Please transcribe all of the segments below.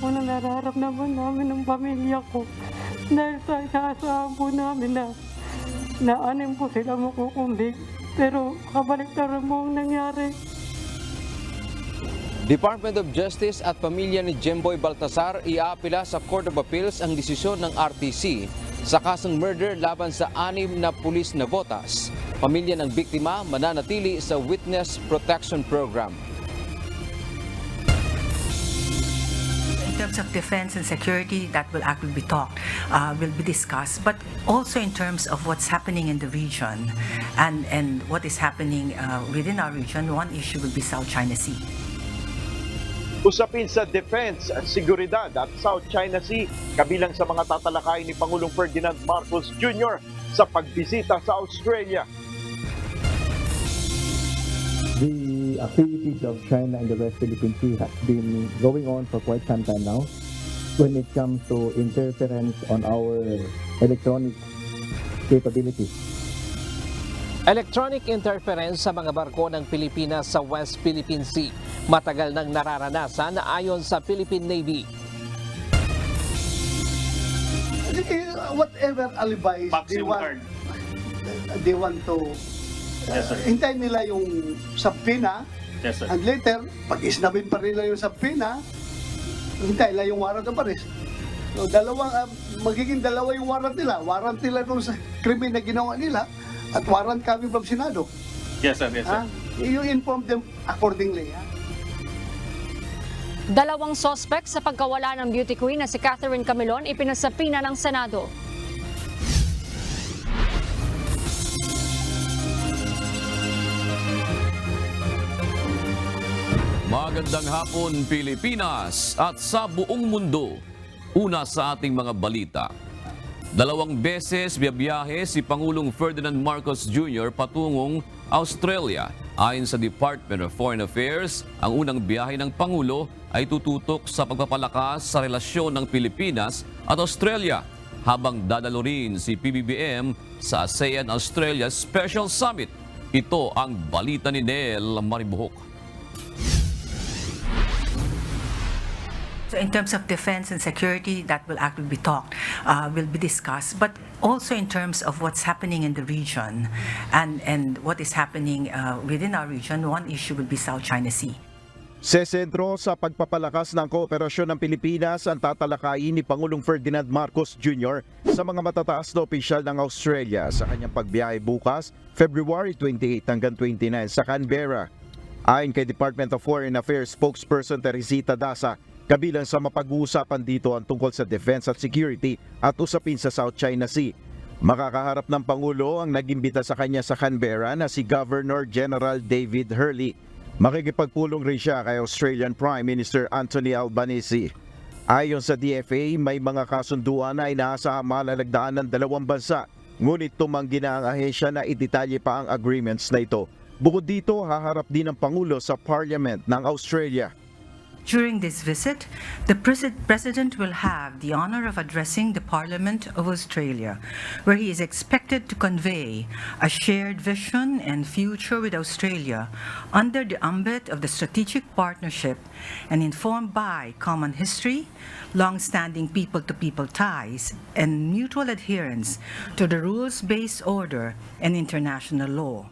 po na nararamdaman namin ng pamilya ko. Dahil sa inaasahan po namin na anim po sila makukumbig. Pero kabaliktaran po ang nangyari. Department of Justice at pamilya ni Jemboy Baltasar iaapila sa Court of Appeals ang desisyon ng RTC sa kasong murder laban sa 6 na pulis na botas. Pamilya ng biktima mananatili sa Witness Protection Program. In terms of defense and security, that will actually be talked, will be discussed, but also in terms of what's happening in the region and what is happening within our region. One issue will be South China Sea. Usapin sa defense, seguridad at South China Sea kabilang sa mga tatalakayin ni Pangulong Ferdinand Marcos Jr. sa pagbisita sa Australia. The activities of China in the West Philippine Sea has been going on for quite some time now when it comes to interference on our electronic capabilities. Electronic interference sa mga barko ng Pilipinas sa West Philippine Sea. Matagal nang nararanasan ayon sa Philippine Navy. Whatever alibis they want to hintayin nila yung subpoena, and later pag isnabin pa nila yung subpoena, hintayin nila yung warrant of arrest. So magiging dalawa yung warrant nila kung sa krimen na ginawa nila at warrant coming from Senado. Yes, sir. You inform them accordingly. Dalawang sospek sa pagkawala ng beauty queen na si Catherine Camilon ipinasapina ng Senado. Magandang hapon Pilipinas at sa buong mundo. Una sa ating mga balita. 2 beses biyabiyahe si Pangulong Ferdinand Marcos Jr. patungong Australia. Ayon sa Department of Foreign Affairs, ang unang biyahe ng Pangulo ay tututok sa pagpapalakas sa relasyon ng Pilipinas at Australia, habang dadalo rin si PBBM sa ASEAN-Australia Special Summit. Ito ang balita ni Nel Maribuhok. So in terms of defense and security, that will actually be talked, will be discussed, but also in terms of what's happening in the region and what is happening within our region. One issue will be South China Sea. Sesentro sa pagpapalakas ng kooperasyon ng Pilipinas ang tatalakayin ni Pangulong Ferdinand Marcos Jr. sa mga matataas na opisyal ng Australia sa kanyang pagbiyahe bukas, February 28 hanggang 29 sa Canberra. Ayon kay Department of Foreign Affairs spokesperson Teresita Daza, kabilang sa mapag-uusapan dito ang tungkol sa defense at security at usapin sa South China Sea. Makakaharap ng Pangulo ang nag-imbita sa kanya sa Canberra na si Governor General David Hurley. Makikipagpulong rin siya kay Australian Prime Minister Anthony Albanese. Ayon sa DFA, may mga kasunduan na inaasahang malalagdaan ng dalawang bansa, ngunit tumanggi na ang ahensya na idetalye pa ang agreements na ito. Bukod dito, haharap din ang Pangulo sa Parliament ng Australia. During this visit, the President will have the honor of addressing the Parliament of Australia, where he is expected to convey a shared vision and future with Australia under the ambit of the strategic partnership and informed by common history, long-standing people-to-people ties, and mutual adherence to the rules-based order and international law.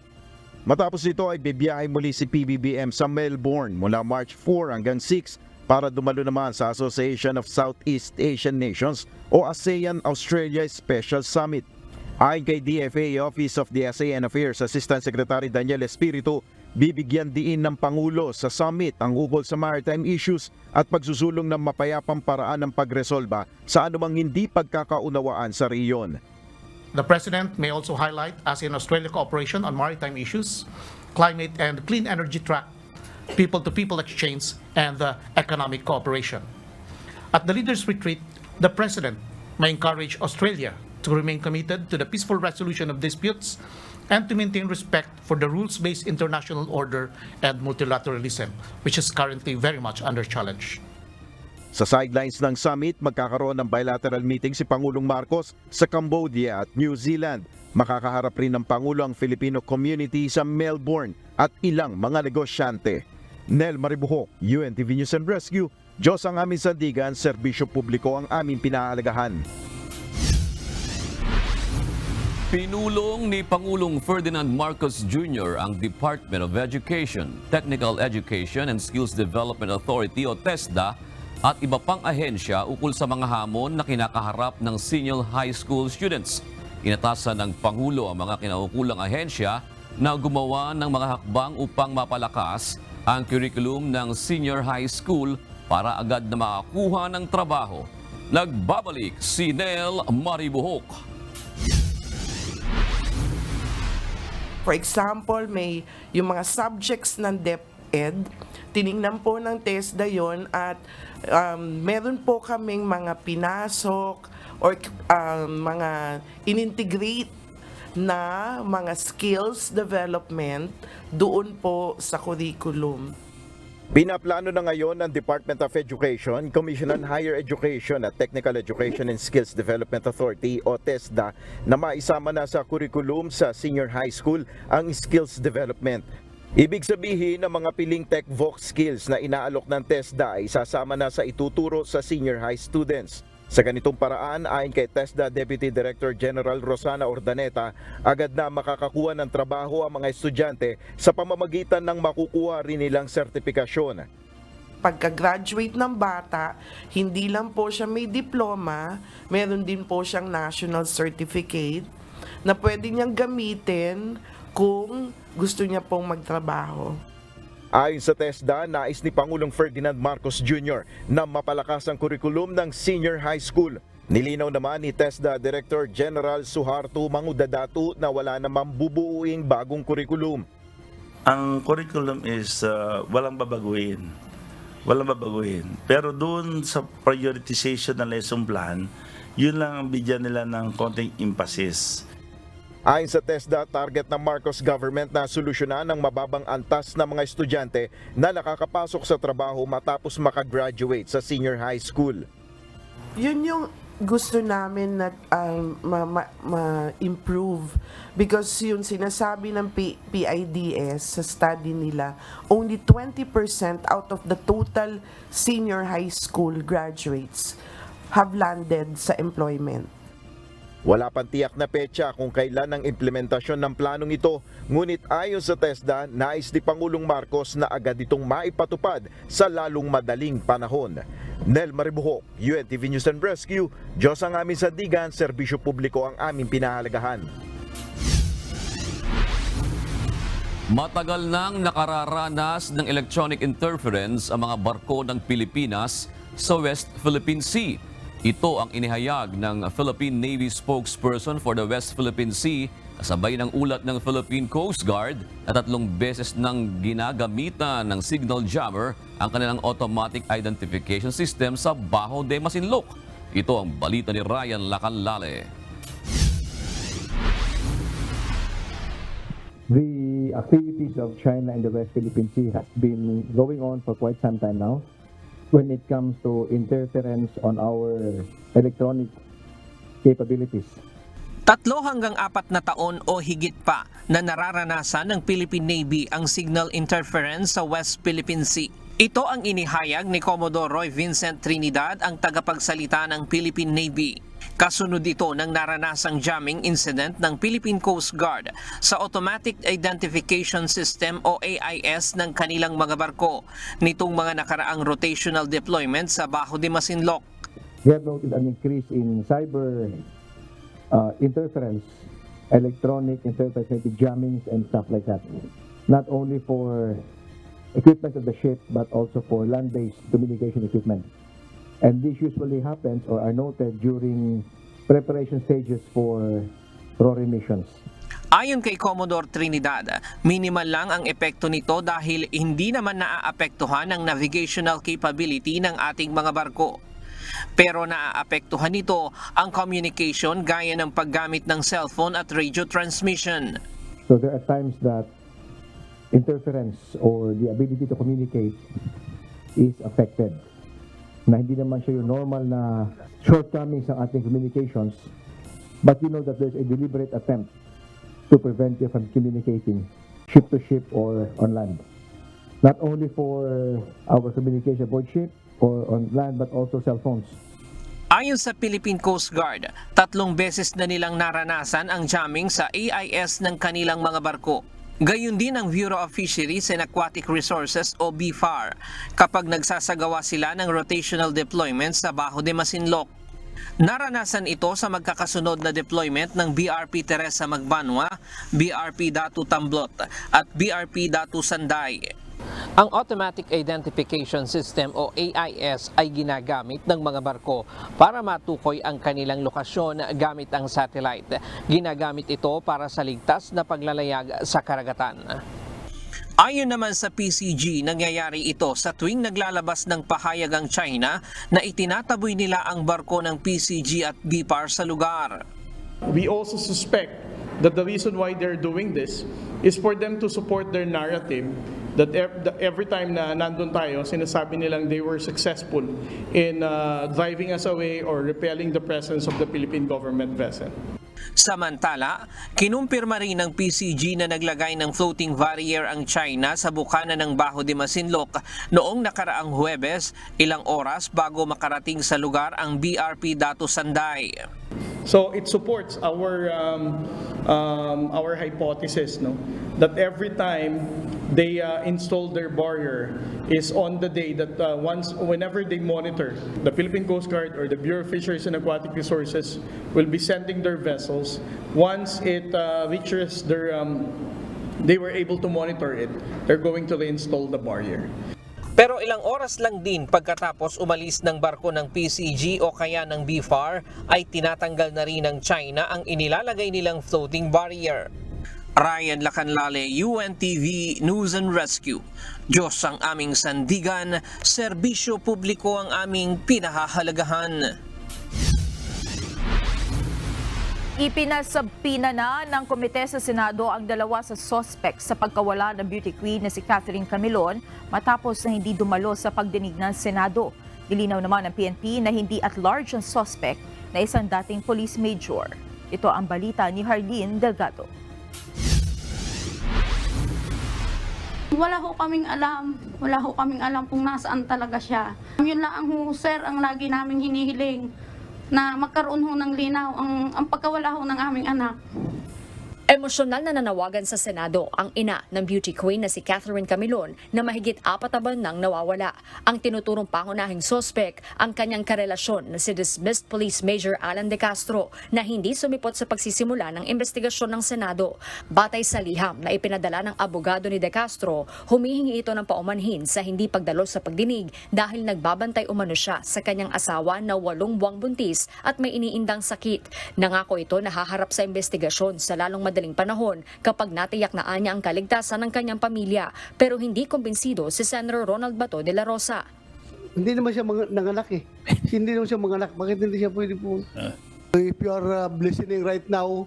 Matapos ito ay bibiyahe muli si PBBM sa Melbourne mula March 4 hanggang 6 para dumalo naman sa Association of Southeast Asian Nations o ASEAN-Australia Special Summit. Ayon kay DFA Office of the ASEAN Affairs Assistant Secretary Daniel Espiritu, bibigyan diin ng Pangulo sa summit ang ukol sa maritime issues at pagsusulong ng mapayapang paraan ng pagresolba sa anumang hindi pagkakaunawaan sa rehiyon. The President may also highlight ASEAN-Australia cooperation on maritime issues, climate and clean energy track, people-to-people exchange, and economic cooperation. At the Leaders' Retreat, the President may encourage Australia to remain committed to the peaceful resolution of disputes and to maintain respect for the rules-based international order and multilateralism, which is currently very much under challenge. Sa sidelines ng summit, magkakaroon ng bilateral meeting si Pangulong Marcos sa Cambodia at New Zealand. Makakaharap rin ng Pangulo ang Filipino community sa Melbourne at ilang mga negosyante. Nel Maribuhok, UNTV News and Rescue, Diyos ang aming sandigan, serbisyo publiko ang aming pinahalagahan. Pinulong ni Pangulong Ferdinand Marcos Jr. ang Department of Education, Technical Education and Skills Development Authority o TESDA at iba pang ahensya ukol sa mga hamon na kinakaharap ng senior high school students. Inatasan ng Pangulo ang mga kinaukulang ahensya na gumawa ng mga hakbang upang mapalakas ang curriculum ng senior high school para agad na makakuha ng trabaho. Nagbabalik si Nel Maribuhok. For example, may yung mga subjects ng DepEd, tiningnan po ng TESDA yon at meron po kaming mga pinasok or mga inintegrate na mga skills development doon po sa curriculum. Pinaplano na ngayon ng Department of Education, Commission on Higher Education at Technical Education and Skills Development Authority o TESDA na maisama na sa curriculum sa senior high school ang skills development. Ibig sabihin ng mga piling tech voc skills na inaalok ng TESDA ay sasama na sa ituturo sa senior high students. Sa ganitong paraan, ayon kay TESDA Deputy Director General Rosana Ordaneta, agad na makakakuha ng trabaho ang mga estudyante sa pamamagitan ng makukuha rin nilang sertipikasyon. Pagka-graduate ng bata, hindi lang po siya may diploma, meron din po siyang national certificate na pwede niyang gamitin kung gusto niya pong magtrabaho. Ayon sa TESDA, nais ni Pangulong Ferdinand Marcos Jr. na mapalakas ang kurikulum ng senior high school. Nilinaw naman ni TESDA Director General Suharto Mangudadatu na wala namang bubuuing bagong kurikulum. Ang curriculum is walang babaguhin. Walang babaguhin. Pero doon sa prioritization ng lesson plan, yun lang ang bigyan nila ng konting emphasis. Ayon sa TESDA, target ng Marcos government na solusyonan ang mababang antas ng mga estudyante na nakakapasok sa trabaho matapos makagraduate sa senior high school. Yun yung gusto namin na ma-improve because yung sinasabi ng PIDS sa study nila, only 20% out of the total senior high school graduates have landed sa employment. Wala pang tiyak na petsa kung kailan ang implementasyon ng planong ito, ngunit ayon sa TESDA, nais ni Pangulong Marcos na agad itong maipatupad sa lalong madaling panahon. Nel Maribuhok, UNTV News and Rescue, Diyos ang aming sandigan, serbisyo publiko ang aming pinahalagahan. Matagal nang nakararanas ng electronic interference ang mga barko ng Pilipinas sa West Philippine Sea. Ito ang inihayag ng Philippine Navy spokesperson for the West Philippine Sea kasabay ng ulat ng Philippine Coast Guard na 3 beses nang ginagamitan ng signal jammer ang kanilang automatic identification system sa Bajo de Masinloc. Ito ang balita ni Ryan Lacanlale. The activities of China in the West Philippine Sea has been going on for quite some time now. When it comes to interference on our electronic capabilities. 3 hanggang 4 na taon o higit pa na nararanasan ng Philippine Navy ang signal interference sa West Philippine Sea. Ito ang inihayag ni Commodore Roy Vincent Trinidad, ang tagapagsalita ng Philippine Navy. Kasunod ito ng naranasang jamming incident ng Philippine Coast Guard sa Automatic Identification System o AIS ng kanilang mga barko nitong mga nakaraang rotational deployment sa Bajo de Masinloc. We have noted an increase in cyber interference, electronic interference, jammings and stuff like that. Not only for equipment of the ship but also for land-based communication equipment. And this usually happens or are noted during preparation stages for RORI missions. Ayon kay Commodore Trinidad, minimal lang ang epekto nito dahil hindi naman naaapektuhan ang navigational capability ng ating mga barko. Pero naaapektuhan nito ang communication gaya ng paggamit ng cellphone at radio transmission. So there are times that interference or the ability to communicate is affected. Na hindi naman siya yung normal na shortcomings ng ating communications, but you know that there's a deliberate attempt to prevent you from communicating ship to ship or on land. Not only for our communication aboard ship, or on land, but also cell phones. Ayon sa Philippine Coast Guard, 3 beses na nilang naranasan ang jamming sa AIS ng kanilang mga barko. Gayun din ang Bureau of Fisheries and Aquatic Resources o BFAR kapag nagsasagawa sila ng rotational deployment sa Bajo de Masinloc. Naranasan ito sa magkakasunod na deployment ng BRP Teresa Magbanwa, BRP Datu Tamblot at BRP Datu Sanday. Ang Automatic Identification System o AIS ay ginagamit ng mga barko para matukoy ang kanilang lokasyon gamit ang satellite. Ginagamit ito para sa ligtas na paglalayag sa karagatan. Ayon naman sa PCG, nangyayari ito sa tuwing naglalabas ng pahayag ang China na itinataboy nila ang barko ng PCG at BFAR sa lugar. We also suspect that the reason why they're doing this is for them to support their narrative that every time na nandun tayo, sinasabi nilang they were successful in driving us away or repelling the presence of the Philippine government vessel. Samantala, kinumpirma rin ng PCG na naglagay ng floating barrier ang China sa bukana ng Bajo de Masinloc noong nakaraang Huwebes, ilang oras bago makarating sa lugar ang BRP Datu Sanday. So it supports our hypothesis, no, that every time they install their barrier is on the day that whenever they monitor, the Philippine Coast Guard or the Bureau of Fisheries and Aquatic Resources will be sending their vessels. Once it reaches their, they were able to monitor it, they're going to reinstall the barrier. Pero ilang oras lang din pagkatapos umalis ng barko ng PCG o kaya ng BFAR ay tinatanggal na rin ng China ang inilalagay nilang floating barrier. Ryan Lacanlale, UNTV News and Rescue. Diyos ang aming sandigan, serbisyo publiko ang aming pinahahalagahan. Ipinasabpina na ng komite sa Senado ang 2 sa suspect sa pagkawala ng beauty queen na si Catherine Camilon matapos na hindi dumalo sa pagdinig ng Senado. Nilinaw naman ng PNP na hindi at large ang suspect na isang dating police major. Ito ang balita ni Harleen Delgado. Wala ho kaming alam kung nasaan talaga siya. Yun lang ang sir, ang lagi naming hinihiling na magkaroon ho ng linaw ang pagkawala ho ng aming anak. Emosyonal na nanawagan sa Senado ang ina ng beauty queen na si Catherine Camilon na mahigit 4 na buwan nang nawawala. Ang tinuturong pangunahing sospek ang kanyang karelasyon na si dismissed Police Major Alan De Castro na hindi sumipot sa pagsisimula ng investigasyon ng Senado. Batay sa liham na ipinadala ng abogado ni De Castro, humihingi ito ng paumanhin sa hindi pagdalo sa pagdinig dahil nagbabantay umano siya sa kanyang asawa na 8 buwang buntis at may iniindang sakit. Nangako ito na haharap sa investigasyon sa lalong madaling panahon kapag natiyak na niya ang kaligtasan ng kanyang pamilya, pero hindi kumbinsido si Senator Ronald Bato de la Rosa. Hindi naman siya nanganak eh. Hindi naman siya manganak. Bakit hindi siya pwede po? If you are listening right now,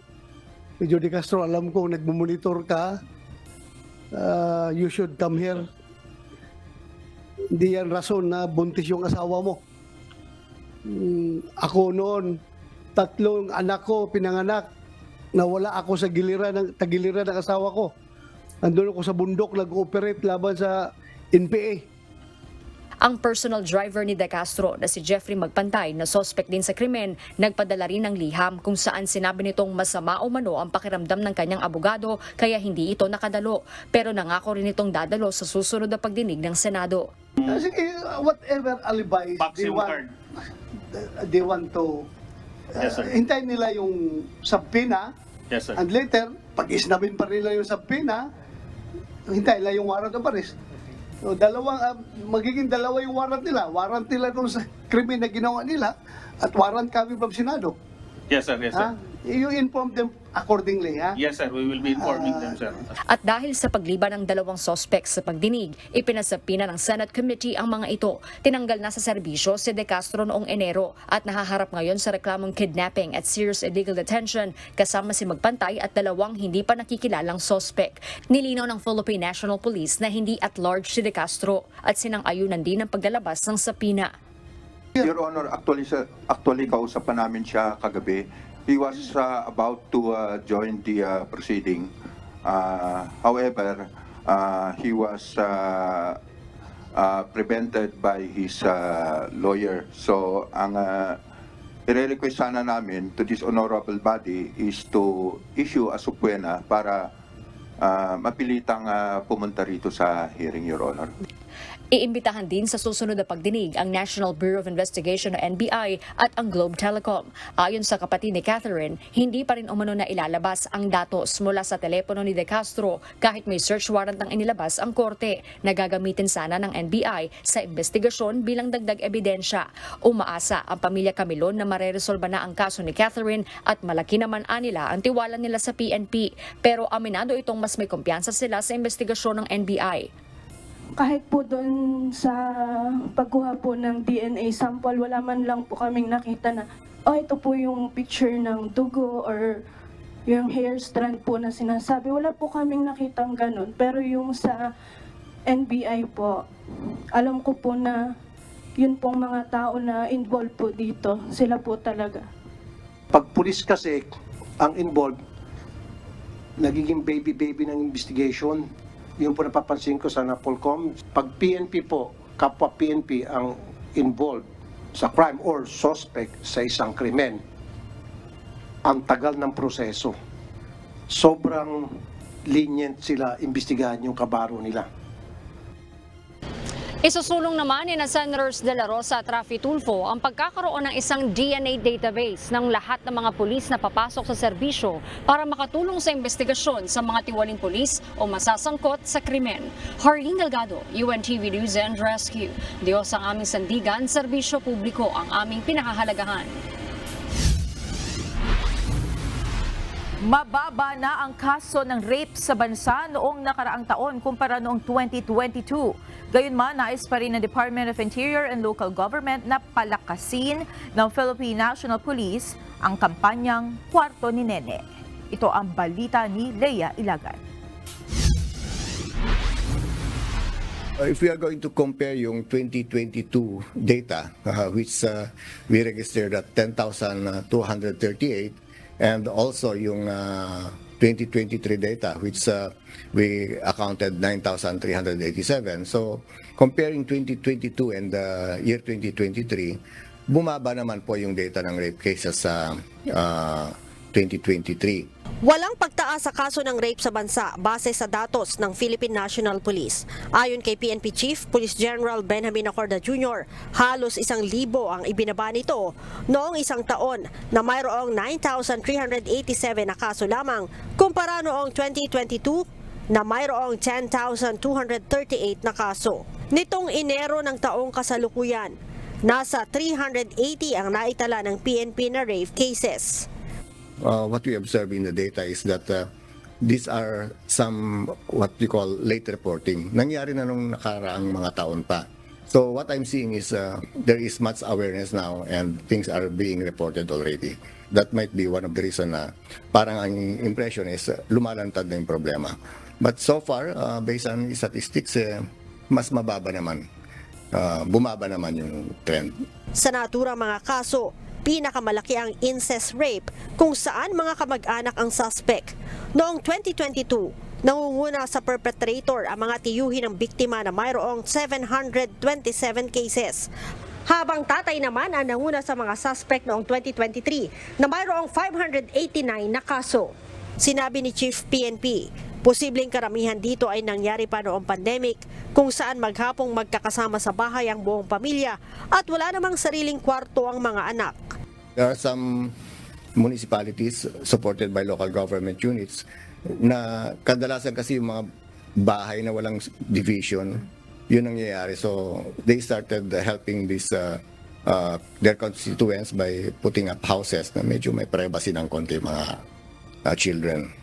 Medyo De Castro, alam ko nagmumonitor ka, you should come here. Hindi yan rason na buntis yung asawa mo. Ako noon, 3 anak ko pinanganak, nawala ako sa tagiliran ng asawa ko. Andun ako sa bundok, nag-ooperate laban sa NPA. Ang personal driver ni De Castro na si Jeffrey Magpantay na suspect din sa krimen, nagpadala rin ng liham kung saan sinabi nitong masama o mano ang pakiramdam ng kanyang abogado kaya hindi ito nakadalo. Pero nangako rin itong dadalo sa susunod na pagdinig ng Senado. Sige, whatever alibis they want to hintayin nila yung subpoena. Yes, sir. And later, pag isnabin pa nila yung subpoena, hintayin nila yung warrant of arrest. So, magiging dalawa yung warrant nila. Warrant nila kung sa krimen na ginawa nila at warrant coming from Senado. Yes, sir. Yes, sir. You inform them accordingly, ha? Yes, sir. We will be informing them, sir. At dahil sa pagliban ng 2 suspects sa pagdinig, ipinasapina ng Senate Committee ang mga ito. Tinanggal na sa serbisyo si De Castro noong Enero at nahaharap ngayon sa reklamong kidnapping at serious illegal detention kasama si Magpantay at 2 hindi pa nakikilalang suspect. Nilinaw ng Philippine National Police na hindi at large si De Castro at sinang-ayunan din ang paglalabas ng sapina. Your Honor, actually kausapan namin siya kagabi. He was about to join the proceeding. However, he was prevented by his lawyer. So ang i-request sana namin to this honorable body is to issue a subpoena para mapilitang pumunta rito sa hearing, Your Honor. Iimbitahan din sa susunod na pagdinig ang National Bureau of Investigation o NBI at ang Globe Telecom. Ayon sa kapatid ni Catherine, hindi pa rin umano na ilalabas ang datos mula sa telepono ni De Castro kahit may search warrant ang inilabas ang korte na gagamitin sana ng NBI sa investigasyon bilang dagdag ebidensya. Umaasa ang pamilya Camilon na mareresolba na ang kaso ni Catherine at malaki naman nila ang tiwala nila sa PNP. Pero aminado itong mas may kumpiyansa sila sa investigasyon ng NBI. Kahit po doon sa pagkuha po ng DNA sample, wala man lang po kaming nakita na, ito po yung picture ng dugo or yung hair strand po na sinasabi. Wala po kaming nakitang ganun. Pero yung sa NBI po, alam ko po na yun pong mga tao na involved po dito. Sila po talaga. Pag pulis kasi ang involved, nagiging baby ng investigation. Yun po napapansin ko sa NAPOLCOM. Pag PNP po, kapwa PNP ang involved sa crime or suspect sa isang krimen, ang tagal ng proseso. Sobrang lenient sila imbestigahan yung kabaro nila. Isusulong naman ni Senators De La Rosa at Raffy Tulfo ang pagkakaroon ng isang DNA database ng lahat ng mga pulis na papasok sa serbisyo para makatulong sa investigasyon sa mga tiwaling pulis o masasangkot sa krimen. Harleen Delgado, UNTV News and Rescue. Diyos ang aming sandigan, serbisyo publiko ang aming pinahahalagahan. Mababa na ang kaso ng rape sa bansa noong nakaraang taon kumpara noong 2022. Gayunman, nais pa rin ng Department of Interior and Local Government na palakasin ng Philippine National Police ang kampanyang Kwarto ni Nene. Ito ang balita ni Leia Ilagan. If we are going to compare yung 2022 data, which we registered at 10,238, and also yung 2023 data, which we accounted 9,387. So, comparing 2022 and the year 2023, bumaba naman po yung data ng rape cases sa 2023. Walang pagtaas sa kaso ng rape sa bansa base sa datos ng Philippine National Police. Ayon kay PNP Chief Police General Benjamin Acorda Jr., halos 1,000 ang ibinaba nito noong isang taon na mayroong 9,387 na kaso lamang kumpara noong 2022 na mayroong 10,238 na kaso. Nitong Enero ng taong kasalukuyan, nasa 380 ang naitala ng PNP na rape cases. What we observe in the data is that these are some what we call late reporting. Nangyari na nung nakaraang mga taon pa. So what I'm seeing is there is much awareness now and things are being reported already. That might be one of the reasons na parang ang impression is lumalantad na yung problema. But so far, based on statistics, mas mababa naman. Bumaba naman yung trend. Sa naturang mga kaso, pinakamalaki ang incest rape kung saan mga kamag-anak ang suspect. Noong 2022, nangunguna sa perpetrator ang mga tiyuhin ng biktima na mayroong 727 cases. Habang tatay naman ang nanguna sa mga suspect noong 2023 na mayroong 589 na kaso. Sinabi ni Chief PNP, posibleng karamihan dito ay nangyari pa noong pandemic kung saan maghapong magkakasama sa bahay ang buong pamilya at wala namang sariling kwarto ang mga anak. There are some municipalities supported by local government units na kadalasan kasi yung mga bahay na walang division, yun ang nangyayari. So they started helping their constituents by putting up houses na medyo may privacy ng konti mga children.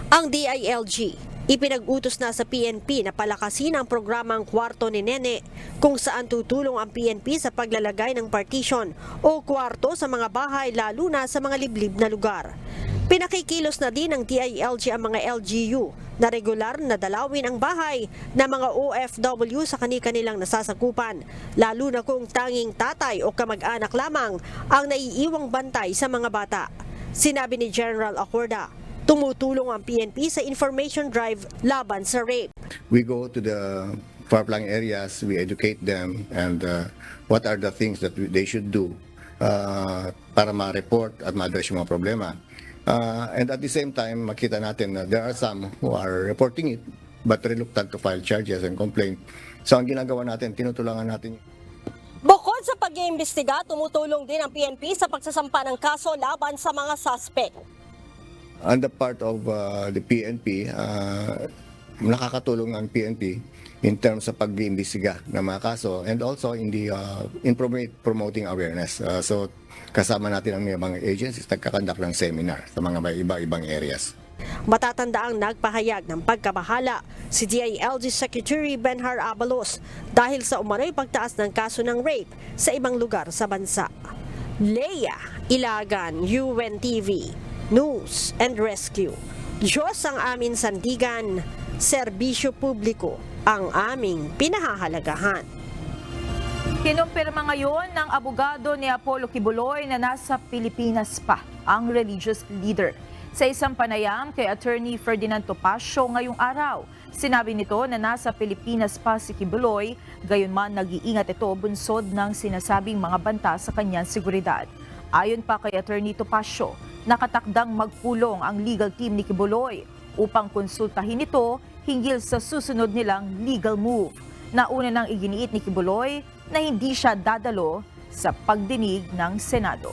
Ang DILG, ipinag-utos na sa PNP na palakasin ang programang Kwarto ni Nene kung saan tutulong ang PNP sa paglalagay ng partition o kwarto sa mga bahay lalo na sa mga liblib na lugar. Pinakikilos na din ng DILG ang mga LGU na regular na dalawin ang bahay ng mga OFW sa kani-kanilang nasasakupan, lalo na kung tanging tatay o kamag-anak lamang ang naiiwang bantay sa mga bata. Sinabi ni General Acorda, tumutulong ang PNP sa information drive laban sa rape. We go to the far-flung areas, we educate them and what are the things that they should do para ma-report at ma-address yung mga problema. And at the same time, makita natin na there are some who are reporting it but reluctant to file charges and complaint. So ang ginagawa natin, tinutulungan natin. Bukod sa pag-iimbestiga, tumutulong din ang PNP sa pagsasampa ng kaso laban sa mga suspect. On the part of the PNP, nakakatulong ang PNP in terms sa pag-iimbestiga ng mga kaso and also in promoting awareness. So kasama natin ang mga agencies, nagkakandak ng seminar sa mga iba-ibang areas. Matatanda ang nagpahayag ng pagkabahala si DILG Secretary Benhar Abalos dahil sa umano'y pagtaas ng kaso ng rape sa ibang lugar sa bansa. Leia Ilagan, UNTV, News and Rescue. Diyos ang amin sandigan, serbisyo publiko ang aming pinahahalagahan. Kinumpirma ngayon ng abogado ni Apollo Kibuloy na nasa Pilipinas pa ang religious leader. Sa isang panayam kay Attorney Ferdinand Topacio ngayong araw, sinabi nito na nasa Pilipinas pa si Kibuloy, gayunman nag-iingat ito bunsod ng sinasabing mga banta sa kanyang seguridad. Ayon pa kay Attorney Topacio, nakatakdang magpulong ang legal team ni Kibuloy upang konsultahin ito hinggil sa susunod nilang legal move. Nauna nang iginiit ni Kibuloy na hindi siya dadalo sa pagdinig ng Senado.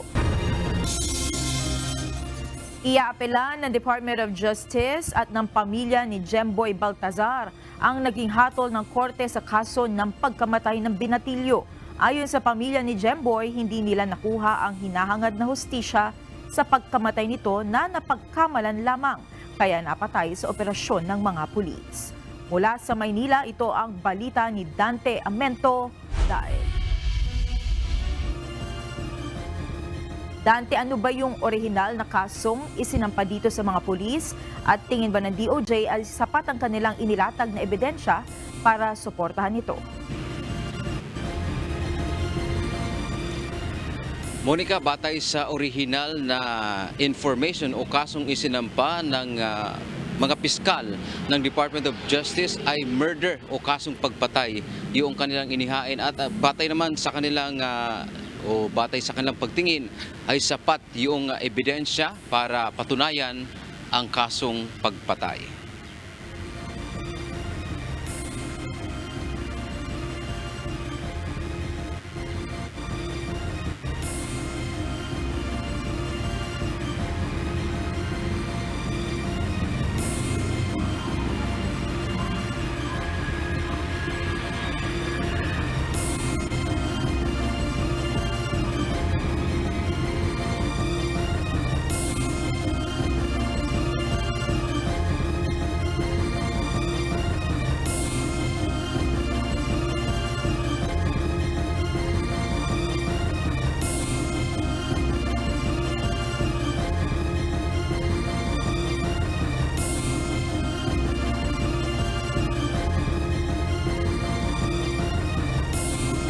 Iaapela ng Department of Justice at ng pamilya ni Jemboy Baltazar ang naging hatol ng korte sa kaso ng pagkamatay ng binatilyo. Ayon sa pamilya ni Jemboy, hindi nila nakuha ang hinahangad na hustisya sa pagkamatay nito na napagkamalan lamang, kaya napatay sa operasyon ng mga pulis. Mula sa Maynila, ito ang balita ni Dante Amento. Dante, ano ba yung orihinal na kasong isinampa dito sa mga pulis at tingin ba ng DOJ ay sapat ang kanilang inilatag na ebidensya para suportahan ito? Monica, batay sa orihinal na information o kasong isinampa ng mga piskal ng Department of Justice ay murder o kasong pagpatay yung kanilang inihain at batay naman sa kanilang batay sa kanilang pagtingin ay sapat yung ebidensya para patunayan ang kasong pagpatay.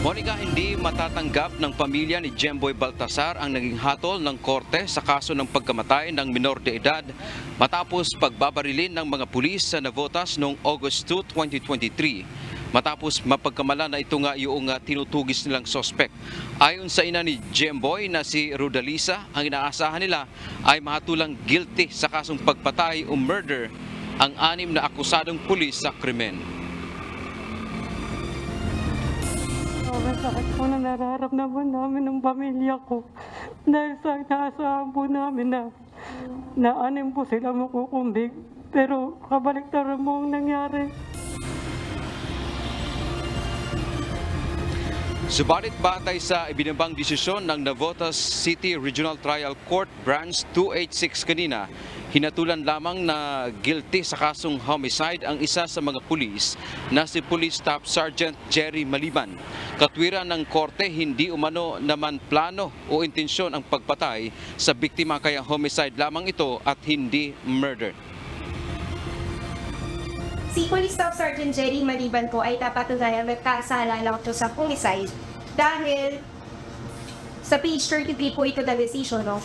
Monica, hindi matatanggap ng pamilya ni Jemboy Baltazar ang naging hatol ng korte sa kaso ng pagkamatay ng minor de edad matapos pagbabarilin ng mga pulis sa Navotas noong August 2, 2023. Matapos mapagkamala na ito nga yung tinutugis nilang sospek. Ayon sa ina ni Jemboy na si Rodalisa, ang inaasahan nila ay mahatulang guilty sa kasong pagpatay o murder ang 6 na akusadong pulis sa krimen. Masakit po na nararamdaman namin ng pamilya ko dahil sa inaasahan po namin na 6 po sila makukumbig pero kabaliktaran mo ang nangyari. Subalit batay sa ibinabang desisyon ng Navotas City Regional Trial Court Branch 286 kanina, hinatulan lamang na guilty sa kasong homicide ang isa sa mga pulis na si Police Staff Sergeant Jerry Maliban. Katwiran ng korte, hindi umano naman plano o intensyon ang pagpatay sa biktima kaya homicide lamang ito at hindi murder. Si Police Staff Sergeant Jerry Maliban po ay napatunayan may kasalanan lang ito sa homicide dahil sa page 33 po ito na decision, no?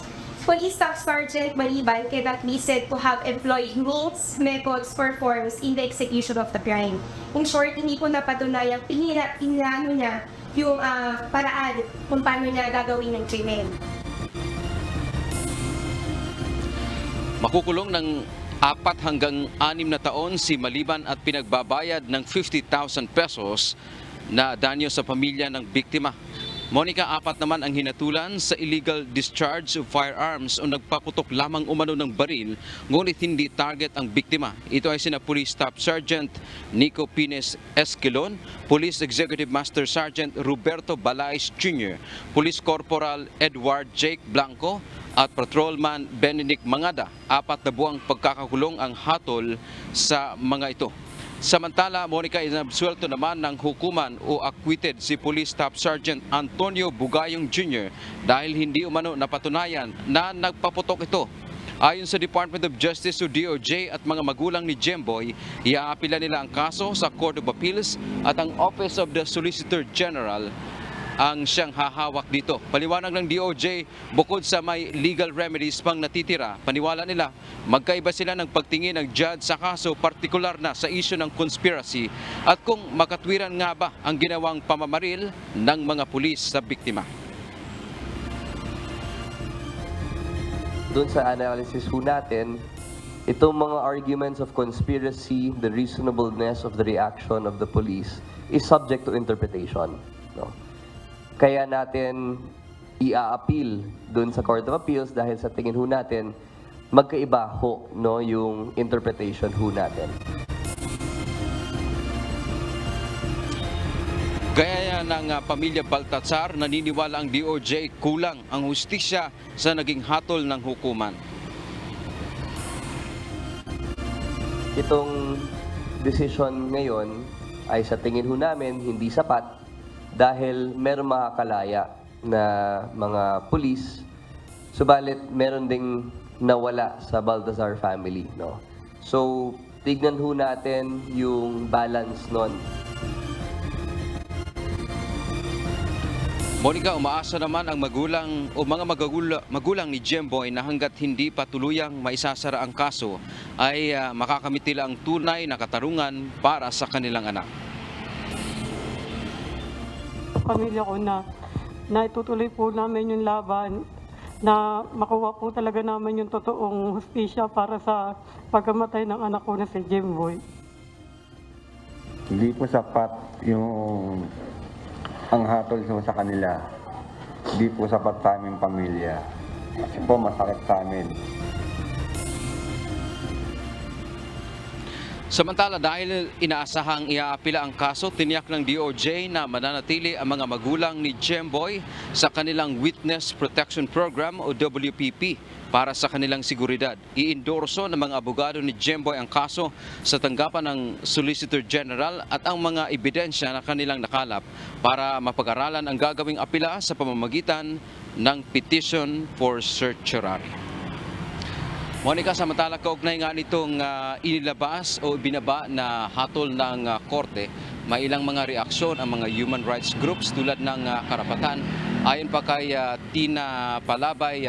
Police Staff Sergeant Maliban cannot be said to have employed means, methods, or forms in the execution of the crime. In short, hindi po napatunayang pinano niya yung paraan kung paano niya gagawin ng krimen. Makukulong ng 4 hanggang 6 na taon si Maliban at pinagbabayad ng 50,000 pesos na danyo sa pamilya ng biktima. Monica, 4 naman ang hinatulan sa illegal discharge of firearms o nagpaputok lamang umano ng baril, ngunit hindi target ang biktima. Ito ay sina Police Staff Sergeant Nico Pines Esquilon, Police Executive Master Sergeant Roberto Balais Jr., Police Corporal Edward Jake Blanco, at Patrolman Benedict Mangada. 4 na buwang pagkakakulong ang hatol sa mga ito. Samantala, Monica, inabsuelto naman ng hukuman o acquitted si Police Staff Sergeant Antonio Bugayong Jr. dahil hindi umano napatunayan na nagpaputok ito. Ayon sa Department of Justice o DOJ at mga magulang ni Jemboy, iaapila nila ang kaso sa Court of Appeals at ang Office of the Solicitor General ang siyang hahawak dito. Paliwanag ng DOJ, bukod sa may legal remedies pang natitira, paniwala nila magkaiba sila ng pagtingin ng judge sa kaso, partikular na sa issue ng conspiracy at kung makatwiran nga ba ang ginawang pamamaril ng mga pulis sa biktima. Doon sa analysis po natin, itong mga arguments of conspiracy, the reasonableness of the reaction of the police is subject to interpretation. No? Kaya natin i-a-appeal doon sa Court of Appeals dahil sa tingin ho natin magkaiba ho no, yung interpretation ho natin. Gaya ng pamilya Baltazar, naniniwala ang DOJ kulang ang hustisya sa naging hatol ng hukuman. Itong decision ngayon ay sa tingin ho namin hindi sapat dahil meron makakalaya na mga pulis, subalit meron ding nawala sa Baltazar family. No? So, tignan ho natin yung balance nun. Monica, umaasa naman ang magulang o mga magulang ni Jemboy na hanggat hindi pa tuluyang maisasara ang kaso ay makakamit nila ang tunay na katarungan para sa kanilang anak. Pamilya ko na itutuloy po namin yung laban, na makuha po talaga namin yung totoong hustisya para sa pagkamatay ng anak ko na si Jemboy. Hindi po sapat yung ang hatol sa kanila. Hindi po sapat sa aming pamilya. Kasi po masakit sa amin. Samantala, dahil inaasahang iaapila ang kaso, tiniyak ng DOJ na mananatili ang mga magulang ni Jemboy sa kanilang Witness Protection Program o WPP para sa kanilang seguridad. I-endorso ng mga abogado ni Jemboy ang kaso sa tanggapan ng Solicitor General at ang mga ebidensya na kanilang nakalap para mapag-aralan ang gagawing apila sa pamamagitan ng Petition for Certiorari. Monica, samantala kaugnay nga nitong inilabas o binaba na hatol ng korte, may ilang mga reaksyon ang mga human rights groups tulad ng Karapatan. Ayon pa kay Tina Palabay,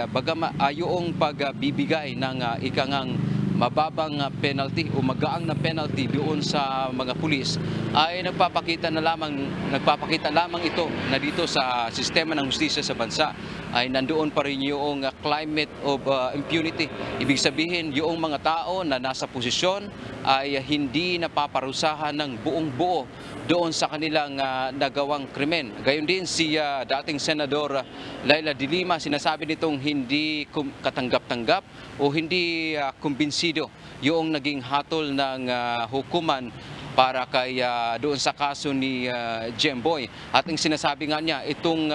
yung pagbibigay ng ikangang mababang penalty o magaang na penalty doon sa mga pulis ay nagpapakita lamang ito na dito sa sistema ng hustisya sa bansa ay nandoon pa rin yung climate of impunity. Ibig sabihin, yung mga tao na nasa posisyon ay hindi napaparusahan ng buong buo doon sa kanilang nagawang krimen. Gayon din si dating Senador Laila de Lima, sinasabi nitong hindi katanggap-tanggap o hindi kumbinsido yung naging hatol ng hukuman para kay doon sa kaso ni Jemboy. At ang sinasabi nga niya, itong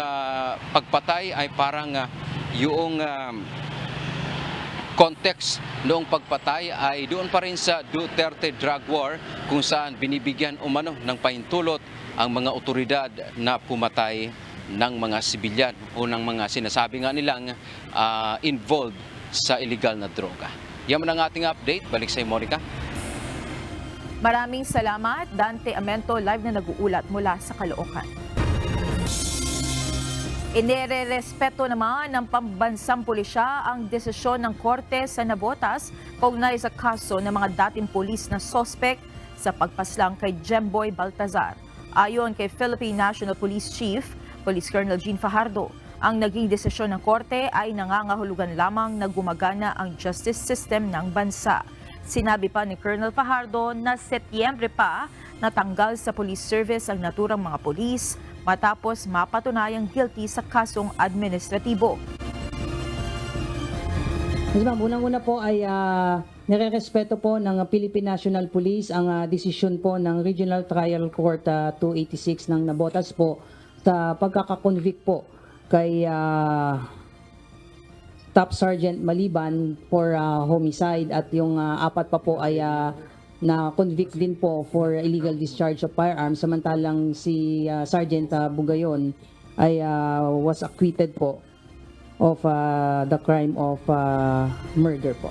pagpatay ay parang yung context noong pagpatay ay doon pa rin sa Duterte drug war kung saan binibigyan umano ng pahintulot ang mga otoridad na pumatay ng mga sibilyan o ng mga sinasabi nga nilang involved sa illegal na droga. Yan ang ating update. Balik sa Monica. Maraming salamat, Dante Amento, live na nag-uulat mula sa Caloocan. Inirerespeto naman ng pambansang pulisya ang desisyon ng Korte sa Navotas kaugnay sa kaso ng mga dating pulis na sospek sa pagpaslang kay Jemboy Baltazar. Ayon kay Philippine National Police Chief, Police Colonel Jean Fajardo, ang naging desisyon ng Korte ay nangangahulugan lamang na gumagana ang justice system ng bansa. Sinabi pa ni Colonel Fajardo na Setyembre pa natanggal sa police service ang naturang mga pulis matapos mapatunayang guilty sa kasong administratibo. Unang-una po ay nire-respeto po ng Philippine National Police ang desisyon po ng Regional Trial Court 286 ng Navotas po sa pagkakakonvict po kay Staff Sergeant Maliban for homicide at yung apat pa po ay na-convict din po for illegal discharge of firearms, samantalang si Sergeant Bugayon ay was acquitted po of the crime of murder po.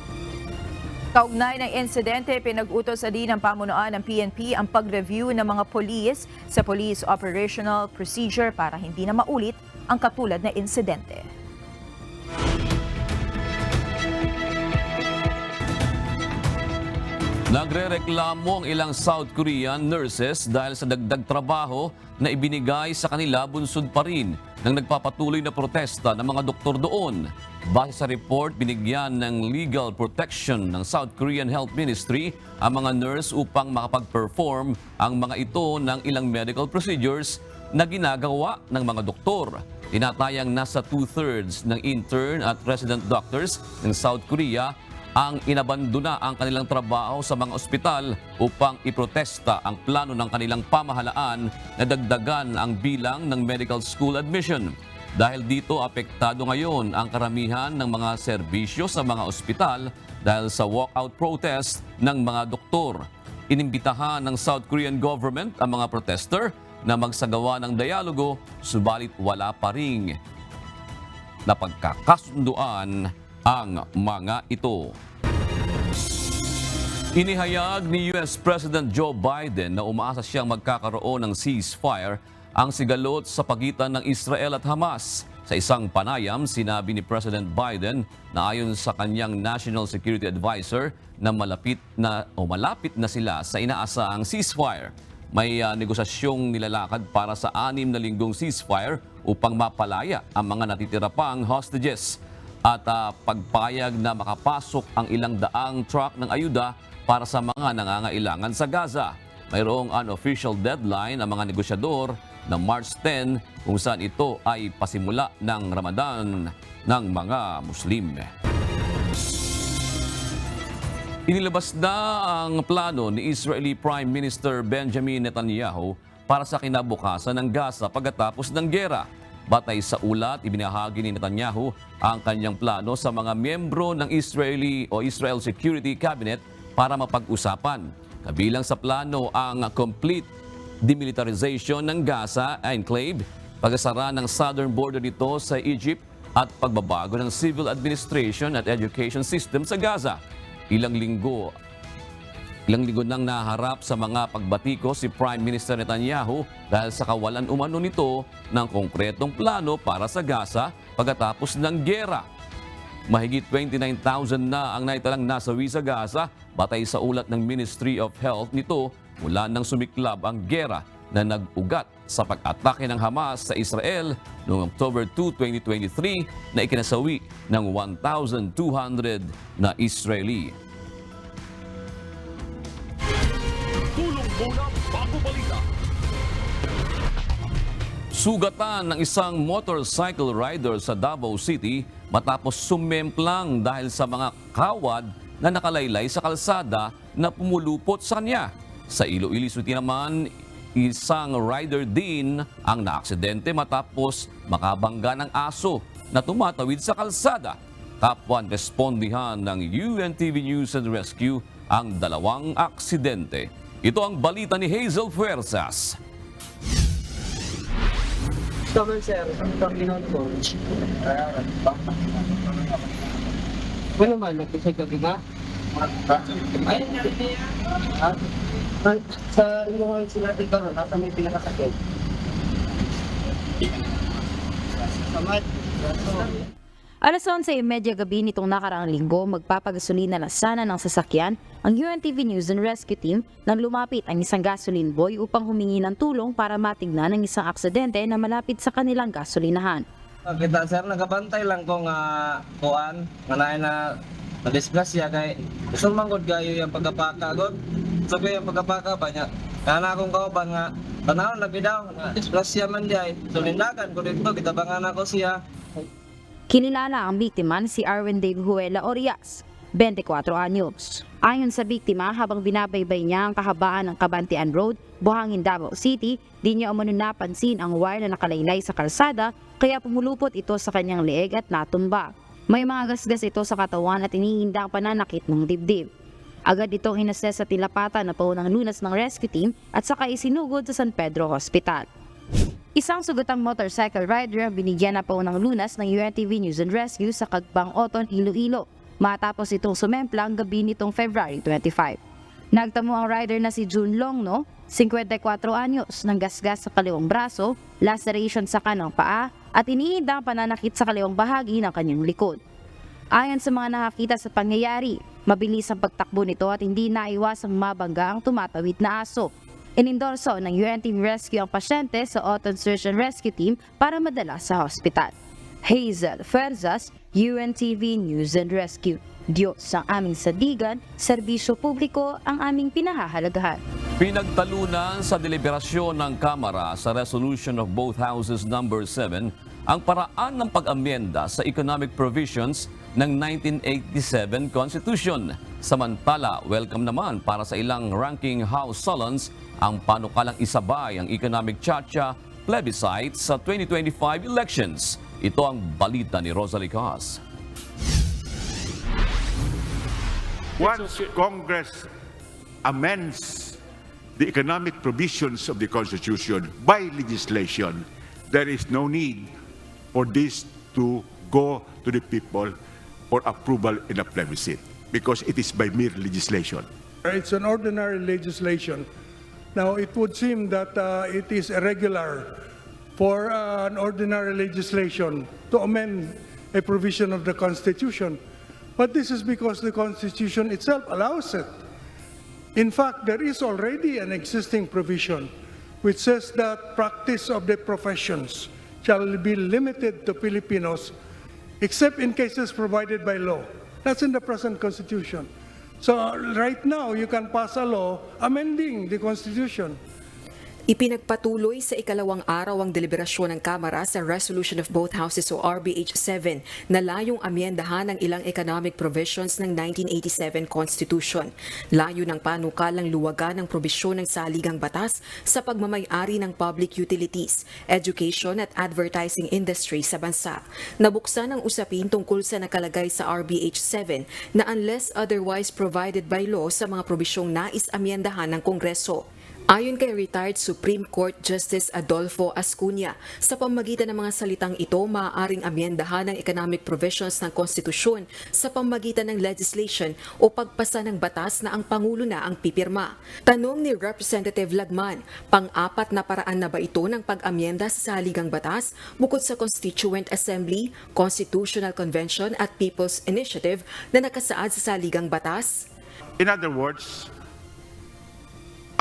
Kaugnay ng insidente, pinag-utos din ng pamunuan ng PNP ang pag-review ng mga polis sa Police Operational Procedure para hindi na maulit ang katulad na insidente. Nagrereklamo ang ilang South Korean nurses dahil sa dagdag trabaho na ibinigay sa kanila bunsod pa rin ng nagpapatuloy na protesta ng mga doktor doon. Base sa report, binigyan ng legal protection ng South Korean Health Ministry ang mga nurse upang makapag-perform ang mga ito ng ilang medical procedures na ginagawa ng mga doktor. Tinatayang nasa 2/3 ng intern at resident doctors ng South Korea ang inabandona ang kanilang trabaho sa mga ospital upang iprotesta ang plano ng kanilang pamahalaan na dagdagan ang bilang ng medical school admission. Dahil dito, apektado ngayon ang karamihan ng mga serbisyo sa mga ospital dahil sa walkout protest ng mga doktor. Inimbitahan ng South Korean government ang mga protester na magsagawa ng dialogo, subalit wala pa ring napagkakasunduan ang mga ito. Inihayag ni US President Joe Biden na umaasa siyang magkakaroon ng ceasefire ang sigalot sa pagitan ng Israel at Hamas. Sa isang panayam, sinabi ni President Biden na ayon sa kanyang National Security Advisor na malapit na sila sa inaasahang ceasefire. May negosasyong nilalakad para sa 6 na linggong ceasefire upang mapalaya ang mga natitira pang hostages at pagpayag na makapasok ang ilang daang truck ng ayuda para sa mga nangangailangan sa Gaza. Mayroong unofficial deadline ang mga negosyador na March 10 kung saan ito ay pasimula ng Ramadan ng mga Muslim. Inilabas na ang plano ni Israeli Prime Minister Benjamin Netanyahu para sa kinabukasan ng Gaza pagkatapos ng giyera. Batay sa ulat, ibinahagi ni Netanyahu ang kanyang plano sa mga miyembro ng Israel Security Cabinet para mapag-usapan. Kabilang sa plano ang complete demilitarization ng Gaza Enclave, pagsasara ng southern border nito sa Egypt at pagbabago ng civil administration at education system sa Gaza. Ilang linggo nang naharap sa mga pagbatiko si Prime Minister Netanyahu dahil sa kawalan umano nito ng konkretong plano para sa Gaza pagkatapos ng giyera. Mahigit 29,000 na ang naitalang nasawi sa Gaza batay sa ulat ng Ministry of Health nito mula nang sumiklab ang giyera na nag-ugat sa pag-atake ng Hamas sa Israel noong October 2, 2023 na ikinasawi ng 1,200 na Israeli. Sugatan ng isang motorcycle rider sa Davao City matapos sumemplang dahil sa mga kawad na nakalaylay sa kalsada na pumulupot sa kanya. Sa Iloilo City naman, isang rider din ang naaksidente matapos makabangga ng aso na tumatawid sa kalsada. Kapwan respondihan ng UNTV News and Rescue ang dalawang aksidente. Ito ang balita ni Hazel Fuerzas. Tama sir, ang ginawa ko. Ano man, nag-isay ka ba? Ayun nga rin niya. Sa inuhan sila ikaw, nasa may pinakasakit. Alas 11:30 gabi nitong nakaraang linggo, magpapagasolina na sana ng sasakyan ang UNTV News and Rescue Team nang lumapit ang isang gasoline boy upang humingi ng tulong para matignan ang isang aksidente na malapit sa kanilang gasolinahan. Kita sir, nagabantay lang ko nga kuan, nga na disgrasya kay gusto manggod gayo yung pagkapaka god. So kaya yung pagkapaka ba niya? Kana akong kauban nga tanaw na bidaw nga disgrasya man diay. So lindagan ko dito kitabangan ako siya. Kinilala ang biktima na si Arwen Dave Huela Orias, 24 anyos. Ayon sa biktima, habang binabaybay niya ang kahabaan ng Cabantian Road, Buhangin, Davao City, di niya umano napansin ang wire na nakalaylay sa kalsada kaya pumulupot ito sa kanyang leeg at natumba. May mga gasgas ito sa katawan at iniinda ang pananakit ng dibdib. Agad itong inases sa tilapatan na paunang lunas ng rescue team at saka isinugod sa San Pedro Hospital. Isang sugatang motorcycle rider ang binigyan na paunang lunas ng UNTV News and Rescue sa Kagbang Oton, Iloilo, matapos itong sumemplang gabi nitong February 25. Nagtamo ang rider na si June Longno, 54 anyos, ng gasgas sa kaliwang braso, laceration sa kanang paa, at iniinda ang pananakit sa kaliwang bahagi ng kanyang likod. Ayon sa mga nakakita sa pangyayari, mabilis ang pagtakbo nito at hindi naiwasang mabangga ang tumatawid na aso. Inendorso ng UNTV Rescue ang pasyente sa Oton Search and Rescue Team para madala sa hospital. Hazel Ferzas, UNTV News and Rescue. Diyos ang aming sadigan, serbisyo publiko ang aming pinahahalagahan. Pinagtalunan sa deliberasyon ng Kamara sa Resolution of both Houses No. 7 ang paraan ng pag-amyenda sa economic provisions ng 1987 Constitution. Samantala, welcome naman para sa ilang ranking House Solons ang panukalang isabay ang economic chacha plebiscite sa 2025 elections. Ito ang balita ni Rosalie Cas. Once Congress amends the economic provisions of the Constitution by legislation, there is no need for this to go to the people for approval in a plebiscite because it is by mere legislation. It's an ordinary legislation. Now, it would seem that it is irregular for an ordinary legislation to amend a provision of the Constitution. But this is because the Constitution itself allows it. In fact, there is already an existing provision which says that practice of the professions shall be limited to Filipinos except in cases provided by law. That's in the present Constitution. So right now, you can pass a law amending the Constitution. Ipinagpatuloy sa ikalawang araw ang deliberasyon ng Kamara sa Resolution of both Houses o RBH 7 na layong amyendahan ang ilang economic provisions ng 1987 Constitution. Layo ng panukalang luwagan ng probisyon ng saligang batas sa pagmamay-ari ng public utilities, education at advertising industry sa bansa. Nabuksan ang usapin tungkol sa nakalagay sa RBH 7 na unless otherwise provided by law sa mga probisyong nais amyendahan ng Kongreso. Ayon kay retired Supreme Court Justice Adolfo Ascuna, sa pamamagitan ng mga salitang ito, maaaring amyendahan ang economic provisions ng konstitusyon sa pamamagitan ng legislation o pagpasa ng batas na ang Pangulo na ang pipirma. Tanong ni Representative Lagman, pang-apat na paraan na ba ito ng pag-amyenda sa saligang batas bukod sa Constituent Assembly, Constitutional Convention at People's Initiative na nakasaad sa saligang batas? In other words,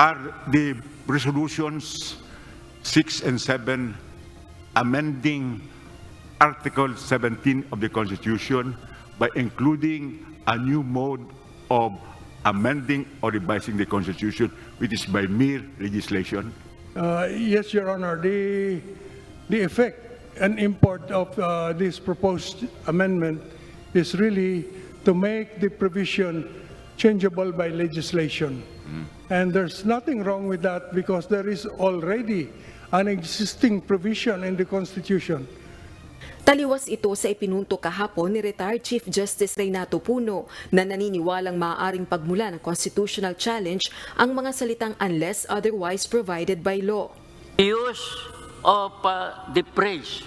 are the resolutions 6 and 7 amending Article 17 of the Constitution by including a new mode of amending or revising the Constitution, which is by mere legislation? Yes, Your Honor. The effect and import of this proposed amendment is really to make the provision changeable by legislation. And there's nothing wrong with that because there is already an existing provision in the Constitution. Taliwas ito sa ipinunto kahapon ni retired Chief Justice Reynato Puno na naniniwalang maaaring pagmula ng constitutional challenge ang mga salitang unless otherwise provided by law. Use of the phrase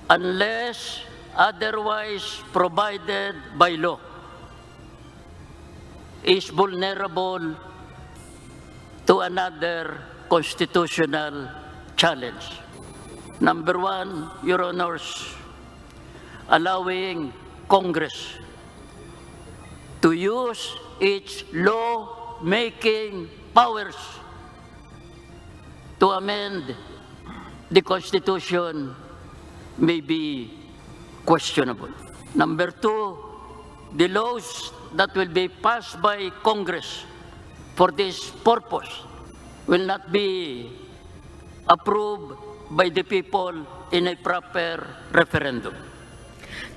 unless otherwise provided by law is vulnerable to another constitutional challenge. Number one, Your Honors, allowing Congress to use its law-making powers to amend the Constitution may be questionable. Number two, the laws that will be passed by Congress for this purpose will not be approved by the people in a proper referendum.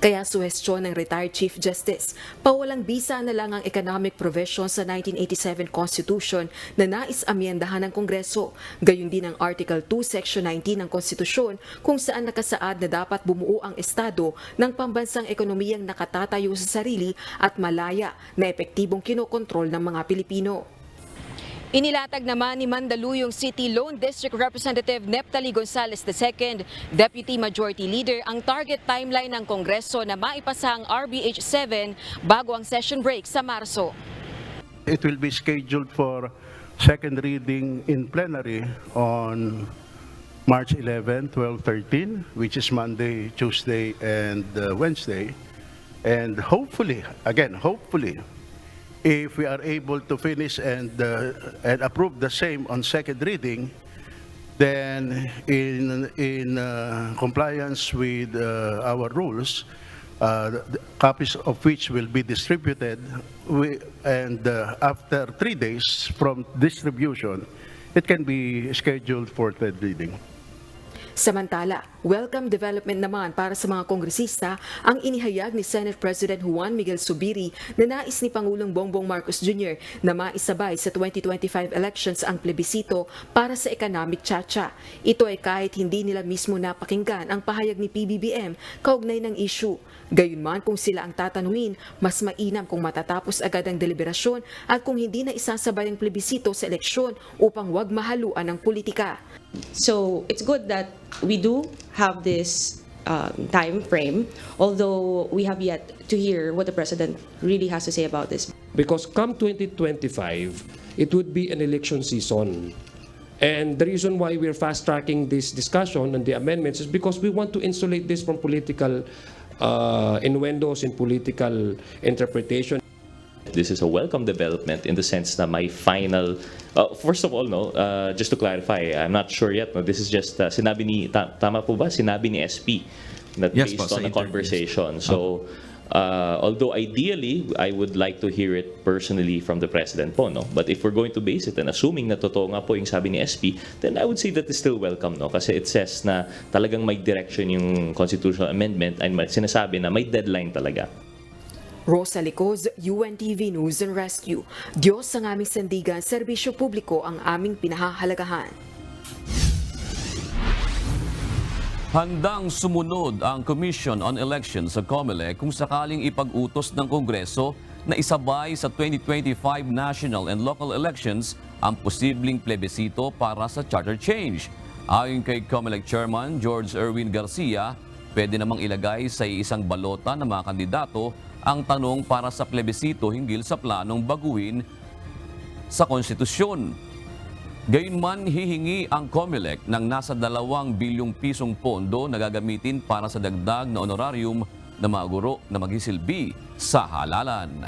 Kaya suhestyon ng retired Chief Justice, pawalang bisa na lang ang economic provisions sa 1987 Constitution na nais amyendahan ng Kongreso. Gayon din ang Article 2, Section 19 ng Konstitusyon kung saan nakasaad na dapat bumuo ang Estado ng pambansang ekonomiyang nakatatayo sa sarili at malaya na epektibong kinokontrol ng mga Pilipino. Inilatag naman ni Mandaluyong City Lone District Representative Neptali Gonzales II, Deputy Majority Leader, ang target timeline ng Kongreso na maipasa ang RBH 7 bago ang session break sa Marso. It will be scheduled for second reading in plenary on March 11, 12, 13, which is Monday, Tuesday, and Wednesday. And hopefully, if we are able to finish and approve the same on second reading, then in compliance with our rules, copies of which will be distributed, and after 3 days from distribution, it can be scheduled for third reading. Samantala, welcome development naman para sa mga kongresista ang inihayag ni Senate President Juan Miguel Zubiri na nais ni Pangulong Bongbong Marcos Jr. na maisabay sa 2025 elections ang plebisito para sa economic tsa-tsa. Ito ay kahit hindi nila mismo napakinggan ang pahayag ni PBBM kaugnay ng issue. Gayunman kung sila ang tatanungin, mas mainam kung matatapos agad ang deliberasyon at kung hindi na isasabay ang plebisito sa eleksyon upang wag mahaluan ng politika. So it's good that we do have this time frame, although we have yet to hear what the President really has to say about this. Because come 2025, it would be an election season. And the reason why we're fast-tracking this discussion and the amendments is because we want to insulate this from political innuendos and political interpretation. This is a welcome development in the sense that my final, first of all, just to clarify, I'm not sure yet, this is just, sinabi ni, tama po ba? Sinabi ni SP, that Yes, based po, on sa a conversation. So, although ideally, I would like to hear it personally from the President po, no? But if we're going to base it and assuming na totoo nga po yung sabi ni SP, then I would say that is still welcome, no? Kasi it says na talagang may direction yung constitutional amendment and sinasabi na may deadline talaga. Rosa Licoz, UNTV News and Rescue. Diyos ang aming sandigan, serbisyo publiko ang aming pinahahalagahan. Handang sumunod ang Commission on Elections sa COMELEC kung sakaling ipag-utos ng Kongreso na isabay sa 2025 national and local elections ang posibleng plebisito para sa charter change. Ayon kay COMELEC Chairman George Erwin Garcia, pwede namang ilagay sa isang balota ng mga kandidato ang tanong para sa plebisito hinggil sa planong baguhin sa konstitusyon. Gayunman, hihingi ang COMELEC ng nasa 2 bilyong pisong pondo na gagamitin para sa dagdag na honorarium ng mga guro na magsisilbi sa halalan.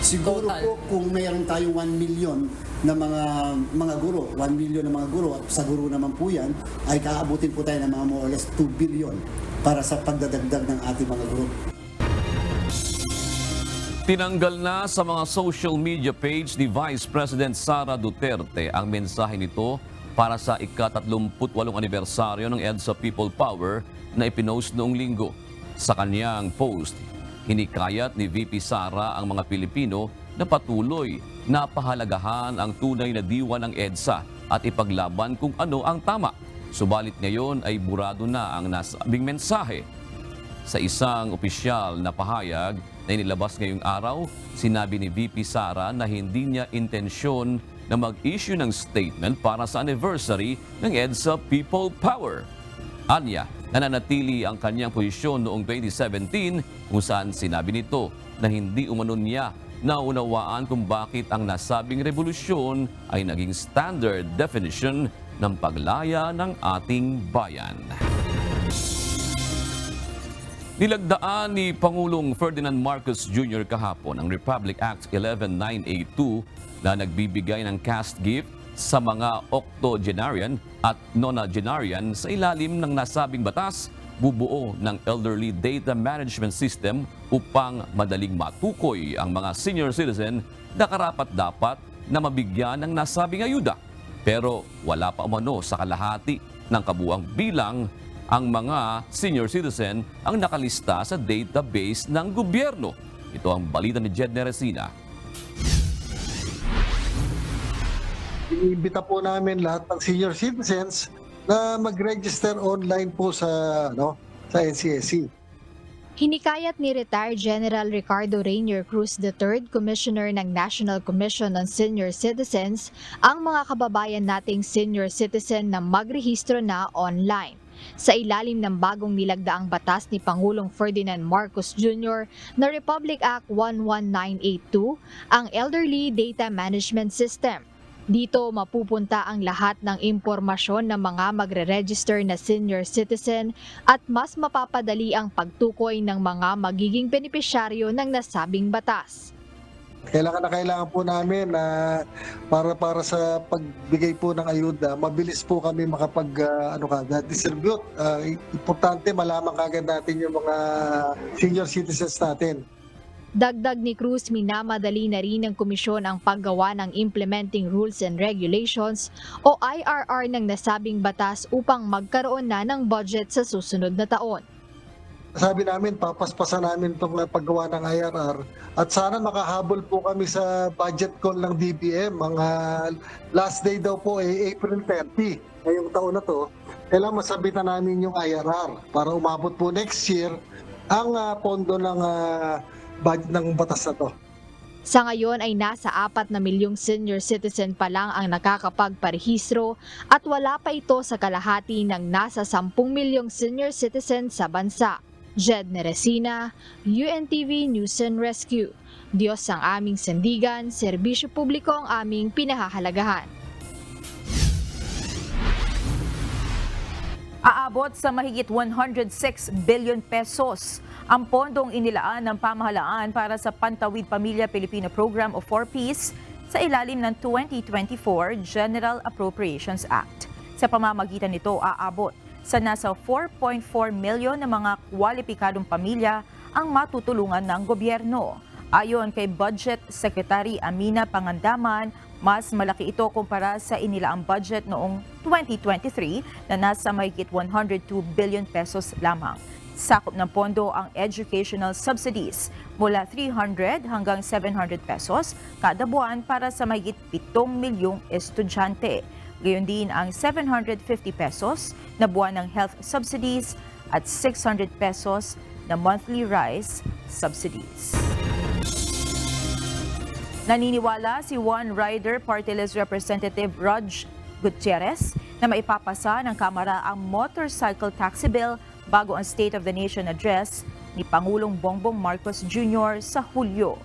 Siguro po kung mayroon tayong 1 million na mga guro, 1 million na mga guro, at sa guro naman po yan, ay kaabutin po tayo ng mga more or less 2 billion para sa pagdadagdag ng ating mga guro. Tinanggal na sa mga social media page ni Vice President Sara Duterte ang mensahe nito para sa ika-38 anibersaryo ng EDSA People Power na ipinost noong linggo. Sa kanyang post, hinikayat ni VP Sara ang mga Pilipino na patuloy na pahalagahan ang tunay na diwa ng EDSA at ipaglaban kung ano ang tama. Subalit ngayon ay burado na ang nasabing mensahe. Sa isang opisyal na pahayag na inilabas ngayong araw, sinabi ni VP Sara na hindi niya intensyon na mag-issue ng statement para sa anniversary ng EDSA People Power. Anya, nananatili ang kanyang posisyon noong 2017 kung saan sinabi nito na hindi umano niya naunawaan kung bakit ang nasabing revolusyon ay naging standard definition ng paglaya ng ating bayan. Nilagdaan ni Pangulong Ferdinand Marcos Jr. kahapon ang Republic Act 11982 na nagbibigay ng cash gift sa mga octogenarian at nonagenarian sa ilalim ng nasabing batas, bubuo ng Elderly Data Management System upang madaling matukoy ang mga senior citizen na karapat-dapat na mabigyan ng nasabing ayuda. Pero wala pa umano sa kalahati ng kabuang bilang ang mga senior citizen ang nakalista sa database ng gobyerno. Ito ang balita ni Jed Neresina. Iniimbita po namin lahat ng senior citizens na mag-register online po sa NCSC. Hinikayat ni Retired General Ricardo Rainier Cruz III, Commissioner ng National Commission on Senior Citizens, ang mga kababayan nating senior citizen na magrehistro na online. Sa ilalim ng bagong nilagdaang batas ni Pangulong Ferdinand Marcos Jr. na Republic Act 11982, ang Elderly Data Management System. Dito mapupunta ang lahat ng impormasyon ng mga magre-register na senior citizen at mas mapapadali ang pagtukoy ng mga magiging benepisyaryo ng nasabing batas. Kailangan po namin na para sa pagbigay po ng ayuda, mabilis po kami distribute. Importante malaman kagad natin yung mga senior citizens natin. Dagdag ni Cruz, minamadali na rin ng komisyon ang paggawa ng Implementing Rules and Regulations o IRR ng nasabing batas upang magkaroon na ng budget sa susunod na taon. Sabi namin, papaspasan namin itong paggawa ng IRR at sana makahabol po kami sa budget call ng DBM. Mga last day daw po ay April 30 ngayong taon na to. Kailangan masabitan namin yung IRR para umabot po next year ang pondo ng budget ng batas na to. Sa ngayon ay nasa 4 na milyong senior citizen pa lang ang nakakapagparehistro at wala pa ito sa kalahati ng nasa 10 milyong senior citizen sa bansa. Jed Neresina, UNTV News and Rescue. Diyos ang aming sandigan, serbisyo publiko ang aming pinahahalagahan. Aabot sa mahigit 106 billion pesos ang pondong inilaan ng pamahalaan para sa Pantawid Pamilya Pilipino Program o 4Ps sa ilalim ng 2024 General Appropriations Act. Sa pamamagitan nito, aabot sa nasa 4.4 milyon na mga kwalipikadong pamilya ang matutulungan ng gobyerno. Ayon kay Budget Secretary Amina Pangandaman, mas malaki ito kumpara sa inilaang budget noong 2023 na nasa mahigit 102 billion pesos lamang. Sakop ng pondo ang educational subsidies mula 300 hanggang 700 pesos kada buwan para sa mahigit 7 milyong estudyante. Gayon din ang 750 pesos na buwan ng health subsidies at 600 pesos na monthly rice subsidies. Naniniwala si One Rider Party List Representative Raj Gutierrez na maipapasa ng Kamara ang motorcycle taxi bill bago ang State of the Nation address ni Pangulong Bongbong Marcos Jr. sa Hulyo.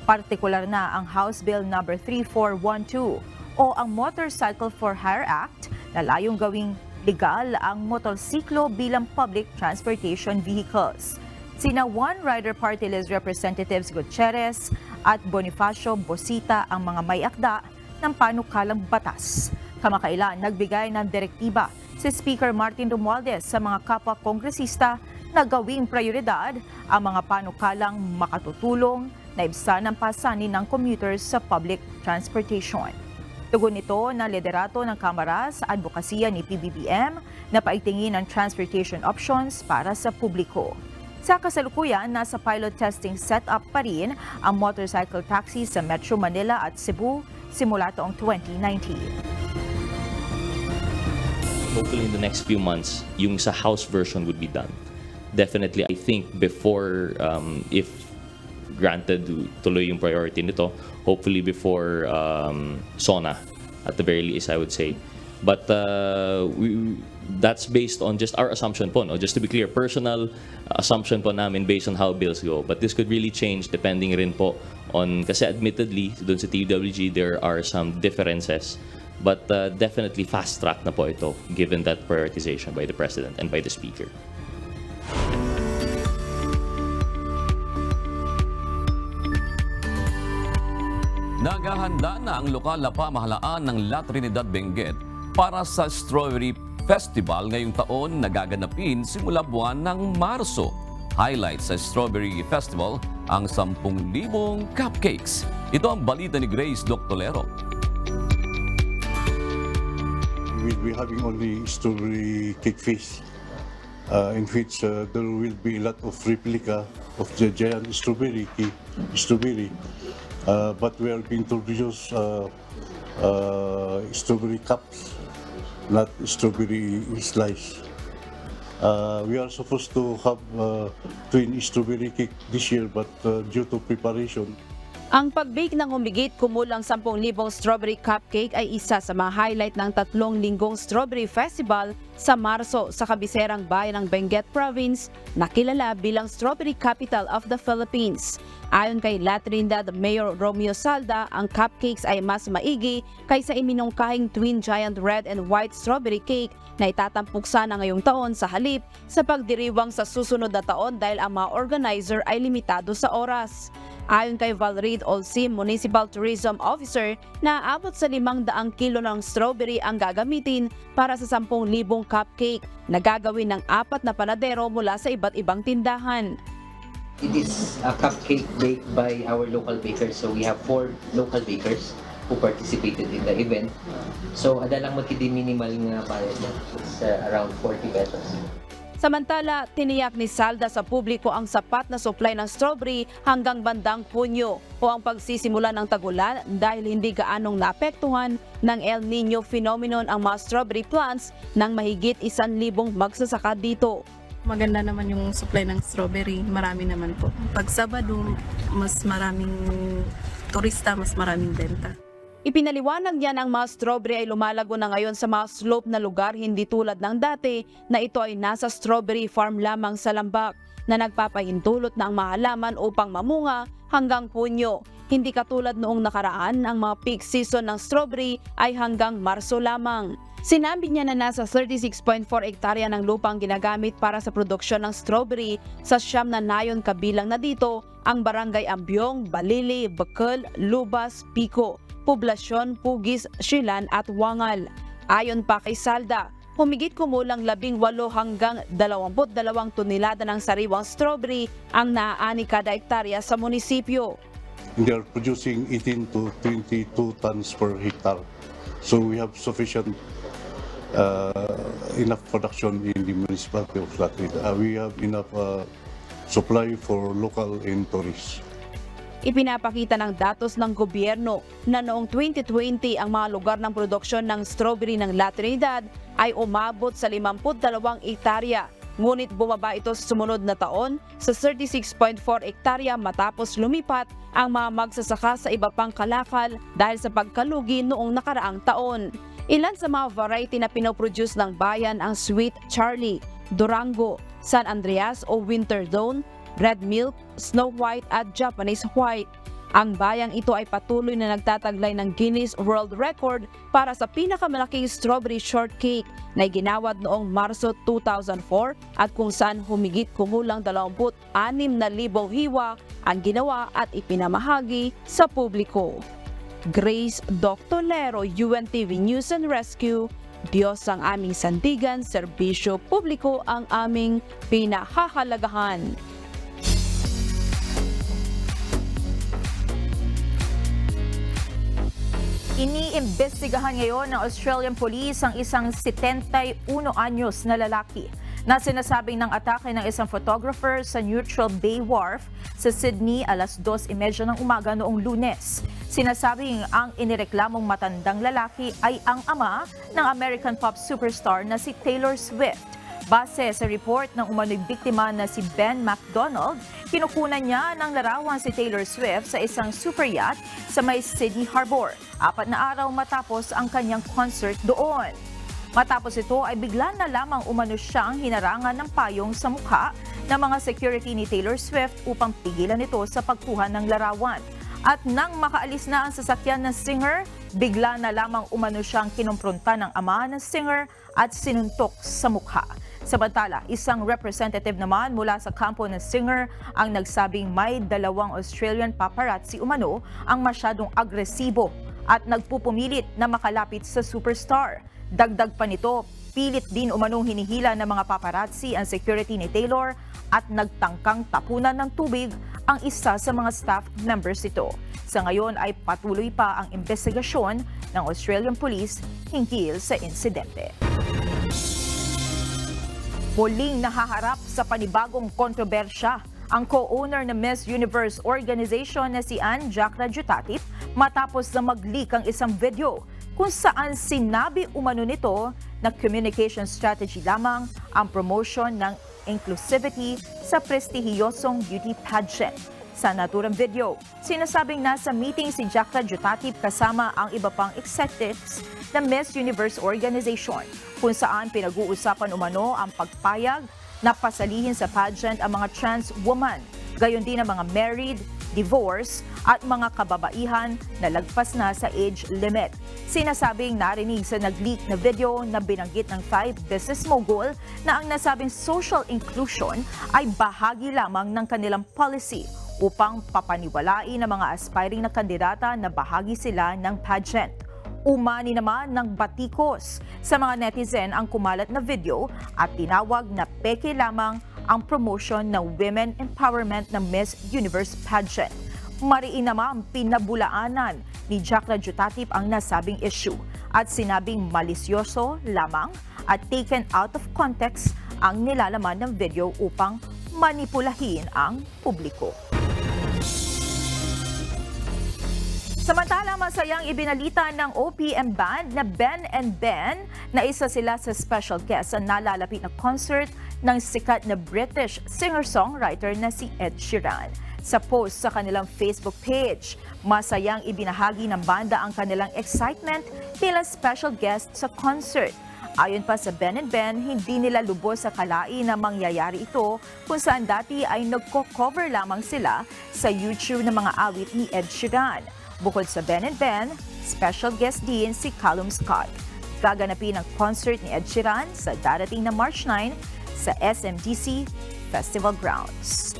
Partikular na ang House Bill No. 3412 o ang Motorcycle for Hire Act na layong gawing legal ang motorsiklo bilang public transportation vehicles. Sina One Rider Party List Representatives Gutierrez at Bonifacio Bosita ang mga may akda ng panukalang batas. Kamakailan nagbigay ng direktiba si Speaker Martin Romualdez sa mga kapwa-kongresista na gawing prioridad ang mga panukalang makatutulong na ibsan ang pasanin ng commuters sa public transportation. Tugon nito na liderato ng Kamara sa advokasya ni PBBM na paigtingin ang transportation options para sa publiko. Sa kasalukuyan, nasa pilot testing setup pa rin ang motorcycle taxi sa Metro Manila at Cebu simula taong 2019. Hopefully in the next few months, yung sa House version would be done. Definitely, I think before, if granted tuloy yung priority nito, hopefully before SONA at the very least, I would say. But that's based on just our assumption po, no? Just to be clear, personal assumption po namin based on how bills go. But this could really change depending rin po on, kasi admittedly, doon sa TWG, there are some differences But definitely fast-track na po ito given that prioritization by the President and by the Speaker. Naghahanda na ang lokal na pamahalaan ng La Trinidad Benguet para sa Strawberry Festival ngayong taon na gaganapin simula buwan ng Marso. Highlight sa Strawberry Festival ang 10,000 cupcakes. Ito ang balita ni Grace Doctolero. We will be having only strawberry cake feast, in which there will be a lot of replica of the giant strawberry cake, but we are going to introduce strawberry cups, not strawberry slice. We are supposed to have twin strawberry cake this year, but due to preparation, Ang pag-bake ng humigit kumulang 10,000 strawberry cupcake ay isa sa mga highlight ng 3 linggong Strawberry Festival sa Marso sa kabiserang bayan ng Benguet Province na kilala bilang Strawberry Capital of the Philippines. Ayon kay La Trinidad Mayor Romeo Salda, ang cupcakes ay mas maigi kaysa iminungkahing twin giant red and white strawberry cake na itatampok sana ngayong taon sa halip sa pagdiriwang sa susunod na taon dahil ang mga organizer ay limitado sa oras. Ayon kay Valrid Olsim, Municipal Tourism Officer, naaabot sa 500 kilo ng strawberry ang gagamitin para sa 10,000 cupcake na gagawin ng 4 na panadero mula sa iba't ibang tindahan. It is a cupcake baked by our local bakers. So we have 4 local bakers who participated in the event. So adalang magkidi minimal nga bayad niya. It's around 40 pesos. Samantala, tiniyak ni Salda sa publiko ang sapat na supply ng strawberry hanggang bandang Hunyo o ang pagsisimula ng tagulan dahil hindi gaanong naapektuhan ng El Nino phenomenon ang mga strawberry plants ng mahigit 1,000 magsasaka dito. Maganda naman yung supply ng strawberry, marami naman po. Pag Sabado, mas maraming turista, mas maraming benta. Ipinaliwanag niya ng mga strawberry ay lumalago na ngayon sa mga slope na lugar hindi tulad ng dati na ito ay nasa strawberry farm lamang sa Lambak na nagpapahintulot na ang mga halaman upang mamunga hanggang Hunyo. Hindi katulad noong nakaraan, ang mga peak season ng strawberry ay hanggang Marso lamang. Sinabi niya na nasa 36.4 hektarya ng lupang ginagamit para sa produksyon ng strawberry sa siyam na nayon kabilang na dito ang Barangay Ambyong, Balili, Bacol, Lubas, Pico, Poblasyon, Pugis, Silan at Wangal. Ayon pa kay Salda, humigit kumulang 18 hanggang 22 tonelada ng sariwang strawberry ang naaani kada hektarya sa munisipyo. they are producing 18 to 22 tons per hectare. So we have sufficient enough production in the municipality of La Trinidad. We have enough supply for local and tourists. Ipinapakita ng datos ng gobyerno na noong 2020 ang mga lugar ng produksyon ng strawberry ng La Trinidad ay umabot sa 52 hektarya. Ngunit bumaba ito sa sumunod na taon sa 36.4 hektarya matapos lumipat ang mga magsasaka sa iba pang kalakal dahil sa pagkalugi noong nakaraang taon. Ilan sa mga variety na pinoproduce ng bayan ang Sweet Charlie, Durango, San Andreas o Winter Dawn, Red Milk, Snow White at Japanese White. Ang bayang ito ay patuloy na nagtataglay ng Guinness World Record para sa pinakamalaking strawberry shortcake na ginawad noong Marso 2004 at kung saan humigit kumulang 26,000 hiwa ang ginawa at ipinamahagi sa publiko. Grace Doctolero, UNTV News and Rescue. Diyos ang aming sandigan, serbisyo publiko ang aming pinahahalagahan. Iniimbestigahan ngayon ng Australian Police ang isang 71 anyos na lalaki na sinasabing ng atake ng isang photographer sa Neutral Bay Wharf sa Sydney alas 2:30 ng umaga noong Lunes. Sinasabing ang inireklamong matandang lalaki ay ang ama ng American pop superstar na si Taylor Swift. Base sa report ng umano'y biktima na si Ben McDonald, kinukunan niya ng larawan si Taylor Swift sa isang super yacht sa may Sydney Harbor, 4 na araw matapos ang kanyang concert doon. Matapos ito ay bigla na lamang umano siyang hinarangan ng payong sa mukha ng mga security ni Taylor Swift upang pigilan ito sa pagkuha ng larawan. At nang makaalis na ang sasakyan ng singer, bigla na lamang umano siyang kinumpronta ng ama ng singer at sinuntok sa mukha. Samantala, isang representative naman mula sa kampo ng singer ang nagsabing may 2 Australian paparazzi umano ang masyadong agresibo at nagpupumilit na makalapit sa superstar. Dagdag pa nito, pilit din umanong hinihila ng mga paparazzi ang security ni Taylor at nagtangkang tapunan ng tubig ang isa sa mga staff members ito. Sa ngayon ay patuloy pa ang investigasyon ng Australian Police hinggil sa insidente. Muling nahaharap sa panibagong kontrobersya ang co-owner ng Miss Universe organization na si Ann Jack Rajutatip matapos na mag-leak ang isang video kung saan sinabi umano nito na communication strategy lamang ang promotion ng inclusivity sa prestihiyosong beauty pageant. Sa naturang video, sinasabing nasa meeting si Jack Rajutatip kasama ang iba pang executives ng Miss Universe organization kung saan pinag-uusapan umano ang pagpayag na pasalihin sa pageant ang mga trans woman, gayon din ang mga married, divorce at mga kababaihan na lagpas na sa age limit. Sinasabing narinig sa nag-leak na video na binanggit ng 5 business mogul na ang nasabing social inclusion ay bahagi lamang ng kanilang policy upang papaniwalain ang mga aspiring na kandidata na bahagi sila ng pageant. Umani naman ng batikos sa mga netizen ang kumalat na video at tinawag na peke lamang ang promotion ng women empowerment ng Miss Universe pageant. Mariin naman pinabulaanan ni Jack Rajutatip ang nasabing issue at sinabing malisyoso lamang at taken out of context ang nilalaman ng video upang manipulahin ang publiko. Samantala, masayang ibinalita ng OPM band na Ben and Ben na isa sila sa special guest sa nalalapit na concert ng sikat na British singer-songwriter na si Ed Sheeran. Sa post sa kanilang Facebook page, masayang ibinahagi ng banda ang kanilang excitement bilang special guest sa concert. Ayon pa sa Ben and Ben, hindi nila lubos sa kalain na mangyayari ito kung saan dati ay nagko-cover lamang sila sa YouTube ng mga awit ni Ed Sheeran. Bukod sa Ben and Ben, special guest din si Callum Scott. Gaganapin ang concert ni Ed Sheeran sa darating na March 9 sa SMGC Festival Grounds.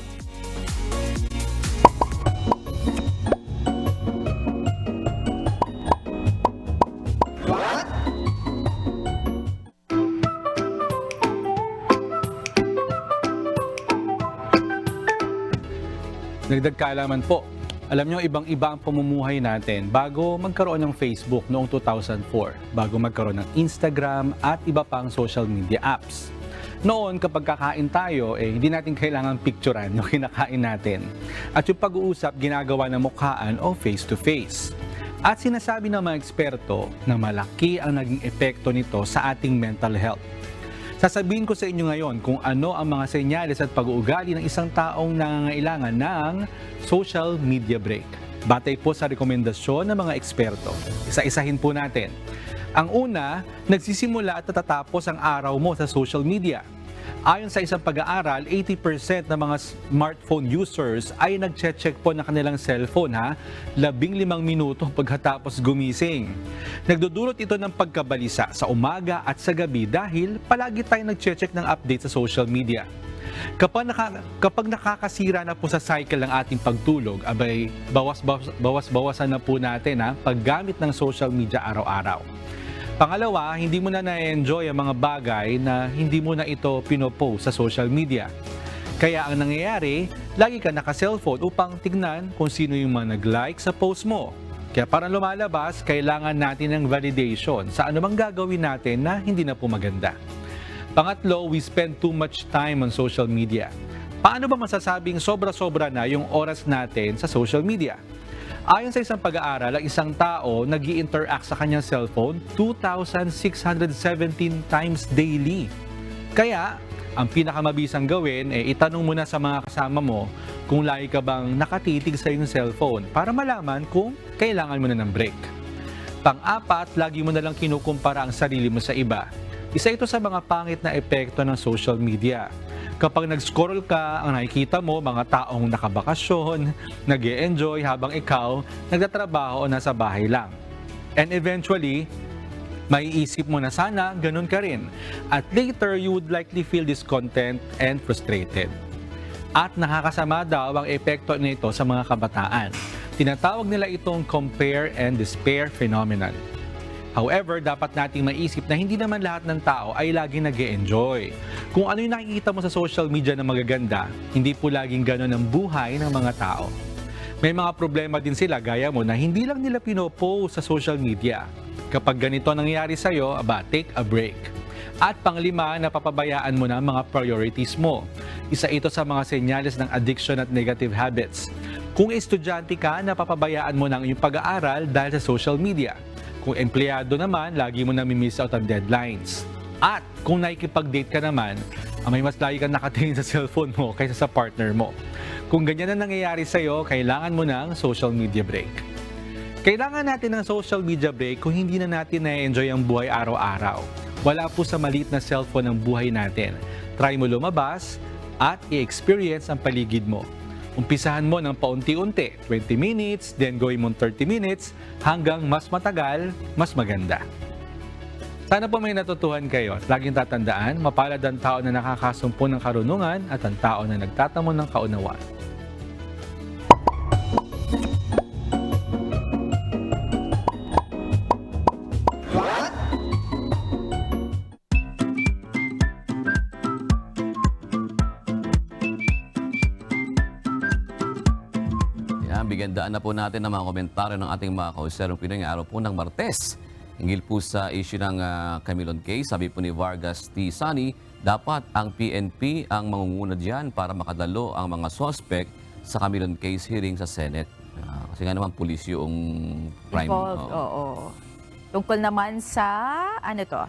Dagdag kaalaman po, alam nyo ibang-iba ang pamumuhay natin bago magkaroon ng Facebook noong 2004, bago magkaroon ng Instagram at iba pang social media apps. Noon kapag kakain tayo, hindi natin kailangan picturean yung kinakain natin. At yung pag-uusap ginagawa ng mukhaan o face-to-face. At sinasabi ng mga eksperto na malaki ang naging epekto nito sa ating mental health. Sasabihin ko sa inyo ngayon kung ano ang mga senyales at pag-uugali ng isang taong nangangailangan ng social media break. Batay po sa rekomendasyon ng mga eksperto. Isa-isahin po natin. Ang una, nagsisimula at natatapos ang araw mo sa social media. Ayon sa isang pag-aaral, 80% ng mga smartphone users ay nagche-check po ng kanilang cellphone 15 minuto pagkatapos gumising. Nagdudulot ito ng pagkabalisa sa umaga at sa gabi dahil palagi tayong nagche-check ng update sa social media. Kapag nakakasira na po sa cycle ng ating pagtulog, abay bawas-bawasan na po natin paggamit ng social media araw-araw. Pangalawa, hindi mo na na-enjoy ang mga bagay na hindi mo na ito pinopost sa social media. Kaya ang nangyayari, lagi ka naka-cellphone upang tignan kung sino yung mga nag-like sa post mo. Kaya para lumalabas, kailangan natin ng validation sa anumang gagawin natin na hindi na po maganda. Pangatlo, we spend too much time on social media. Paano ba masasabing sobra-sobra na yung oras natin sa social media? Ayon sa isang pag-aaral, ang isang tao nag-i-interact sa kanyang cellphone 2,617 times daily. Kaya, ang pinakamabisang gawin itanong mo na sa mga kasama mo kung lagi ka bang nakatitig sa iyong cellphone para malaman kung kailangan mo na ng break. Pang-apat, lagi mo na lang kinukumpara ang sarili mo sa iba. Isa ito sa mga pangit na epekto ng social media. Kapag nag-scroll ka, ang nakikita mo mga taong nakabakasyon, nag-e-enjoy habang ikaw nagtatrabaho o nasa bahay lang. And eventually, maiisip mo na sana ganun ka rin. At later, you would likely feel discontent and frustrated. At nakakasama daw ang epekto nito sa mga kabataan. Tinatawag nila itong compare and despair phenomenon. However, dapat nating maisip na hindi naman lahat ng tao ay laging nag-e-enjoy. Kung ano yung nakikita mo sa social media na magaganda, hindi po laging ganun ang buhay ng mga tao. May mga problema din sila gaya mo na hindi lang nila pinopost sa social media. Kapag ganito nangyayari sa'yo, take a break. At panglima, napapabayaan mo na ang mga priorities mo. Isa ito sa mga senyales ng addiction at negative habits. Kung estudyante ka, napapabayaan mo na ang iyong pag-aaral dahil sa social media. Kung empleyado naman, lagi mo na miss out ang deadlines. At kung nakikipag-date ka naman, may mas lagi kang nakatingin sa cellphone mo kaysa sa partner mo. Kung ganyan na nangyayari sa'yo, kailangan mo ng social media break. Kailangan natin ng social media break kung hindi na natin na-enjoy ang buhay araw-araw. Wala po sa maliit na cellphone ang buhay natin. Try mo lumabas at i-experience ang paligid mo. Umpisahan mo ng paunti-unti, 20 minutes, then gawin mo 30 minutes, hanggang mas matagal, mas maganda. Sana po may natutuhan kayo at laging tatandaan, mapalad ang tao na nakakasumpo ng karunungan at ang tao na nagtatamo ng kaunawaan. Bigandaan na po natin ang mga komentaryo ng ating mga kauserong Pinoy ngayong araw po ng Martes. Hinggil po sa issue ng Camilon case, sabi po ni Vargas T. Sani, dapat ang PNP ang mangunguna diyan para makadalo ang mga suspect sa Camilon case hearing sa Senate. Kasi nga naman pulis yung crime. Oo. Tungkol naman sa, ano to?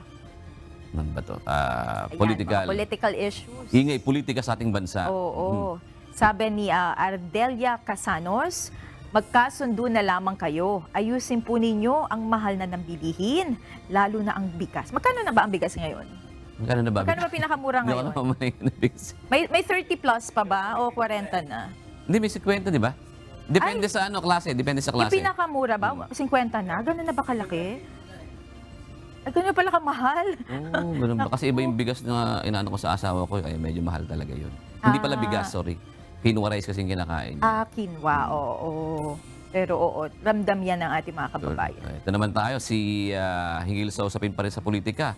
Ano ba to? Ayan, political issues. Ingay politika sa ating bansa. Oo. Sabi ni Ardelia Casanos, magkasundo na lamang kayo. Ayusin po ninyo ang mahal na ng bilihin, lalo na ang bigas. Magkano na ba ang bigas ngayon? Magkano na ba? Magkano ba pinakamura ngayon? May 30 plus pa ba o 40 na? Hindi, may 50, di ba? Depende sa klase. Depende sa klase. Yung pinakamura ba? 50 na? Ganun na ba kalaki? Ganun na pala kamahal? Oo, ganun ba? Kasi iba yung bigas na inaano ko sa asawa ko, kaya medyo mahal talaga yun. Hindi pala bigas, sorry. Quinoa rice kasing kinakain. Quinoa, oo. Pero oo, ramdam yan ng ating mga kababayan. Ito naman tayo, hinggil sa usapin pa rin sa politika.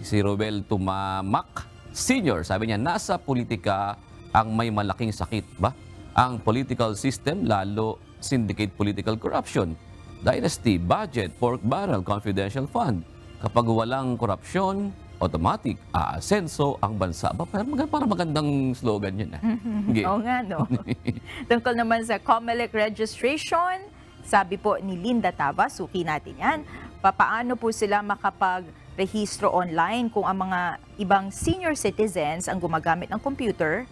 Si Robel Tumamak Sr. Sabi niya, nasa politika ang may malaking sakit ba? Ang political system, lalo syndicate political corruption, dynasty, budget, pork barrel, confidential fund. Kapag walang korupsyon, automatic, aasenso ang bansa. Parang magandang slogan yun. Oo nga, no? Tungkol naman sa COMELEC registration, sabi po ni Linda Tava, suki natin yan, papaano po sila makapag-rehistro online kung ang mga ibang senior citizens ang gumagamit ng computer?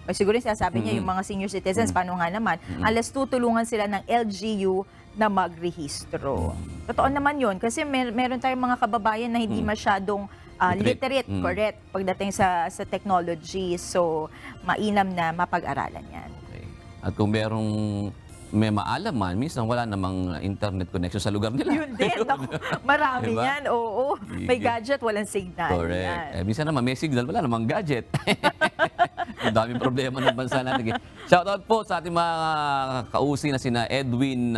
O siguro sinasabi niya yung mga senior citizens, paano nga naman, unless tutulungan sila ng LGU na magrehistro. Totoo naman yun, kasi meron tayong mga kababayan na hindi masyadong literate, correct, pagdating sa technology. So, mainam na mapag-aralan yan. Okay. At kung may maalam man, minsan wala namang internet connection sa lugar nila. Yun din. Marami diba? yan, oo. May gadget, walang signal. Correct. Minsan naman may signal, wala namang gadget. Ang daming problema ng bansa natin. Shoutout po sa ating mga kausi na sina Edwin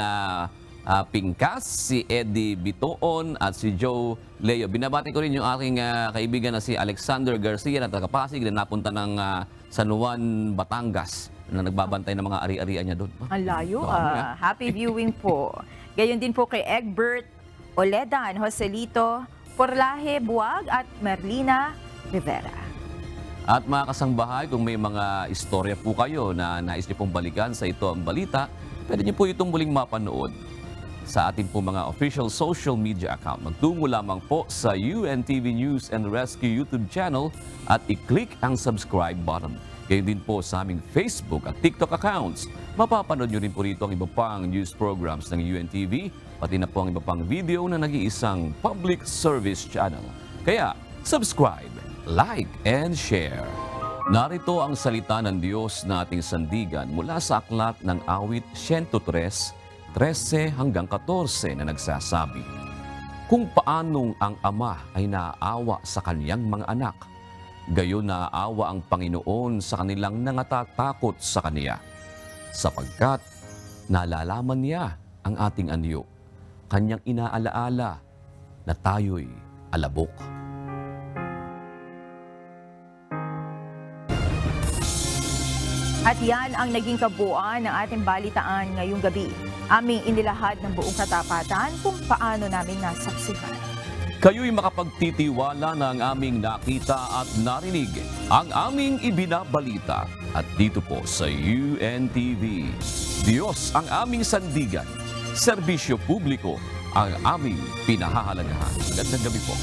Pingkas, si Eddie Bitoon at si Joe Leo. Binabati ko rin yung aking kaibigan na si Alexander Garcia na taga-Pasig na napunta ng San Juan, Batangas na nagbabantay ng mga ari-arian niya doon. Ang layo. Happy viewing po. Gayon din po kay Egbert Oledan, Joselito Porlaje Buwag at Merlina Rivera. At mga kasangbahay, kung may mga istorya po kayo na nais niyo pong balikan sa Ito ang Balita, pwede niyo po itong muling mapanood sa ating po mga official social media account. Magtungo lamang po sa UNTV News and Rescue YouTube channel at i-click ang subscribe button. Gayon din po sa aming Facebook at TikTok accounts. Mapapanood nyo rin po rito ang iba pang news programs ng UNTV, pati na po ang iba pang video na nag-iisang public service channel. Kaya, subscribe, like, and share. Narito ang salita ng Diyos na ating sandigan mula sa aklat ng awit 103, 13 hanggang 14 na nagsasabi kung paanong ang ama ay naaawa sa kaniyang mga anak. Gayon naaawa ang Panginoon sa kanilang nangatatakot sa Kaniya. Sapagkat nalalaman niya ang ating anyo, Kanyang inaalaala na tayo'y alabok. At yan ang naging kabuuan ng ating balitaan ngayong gabi. Aming inilahad ng buong katapatan kung paano namin nasaksihan. Kayo'y makapagtitiwala na ang aming nakita at narinig, ang aming ibinabalita. At dito po sa UNTV, Diyos ang aming sandigan, serbisyo publiko ang aming pinahahalagahan. Magandang gabi po.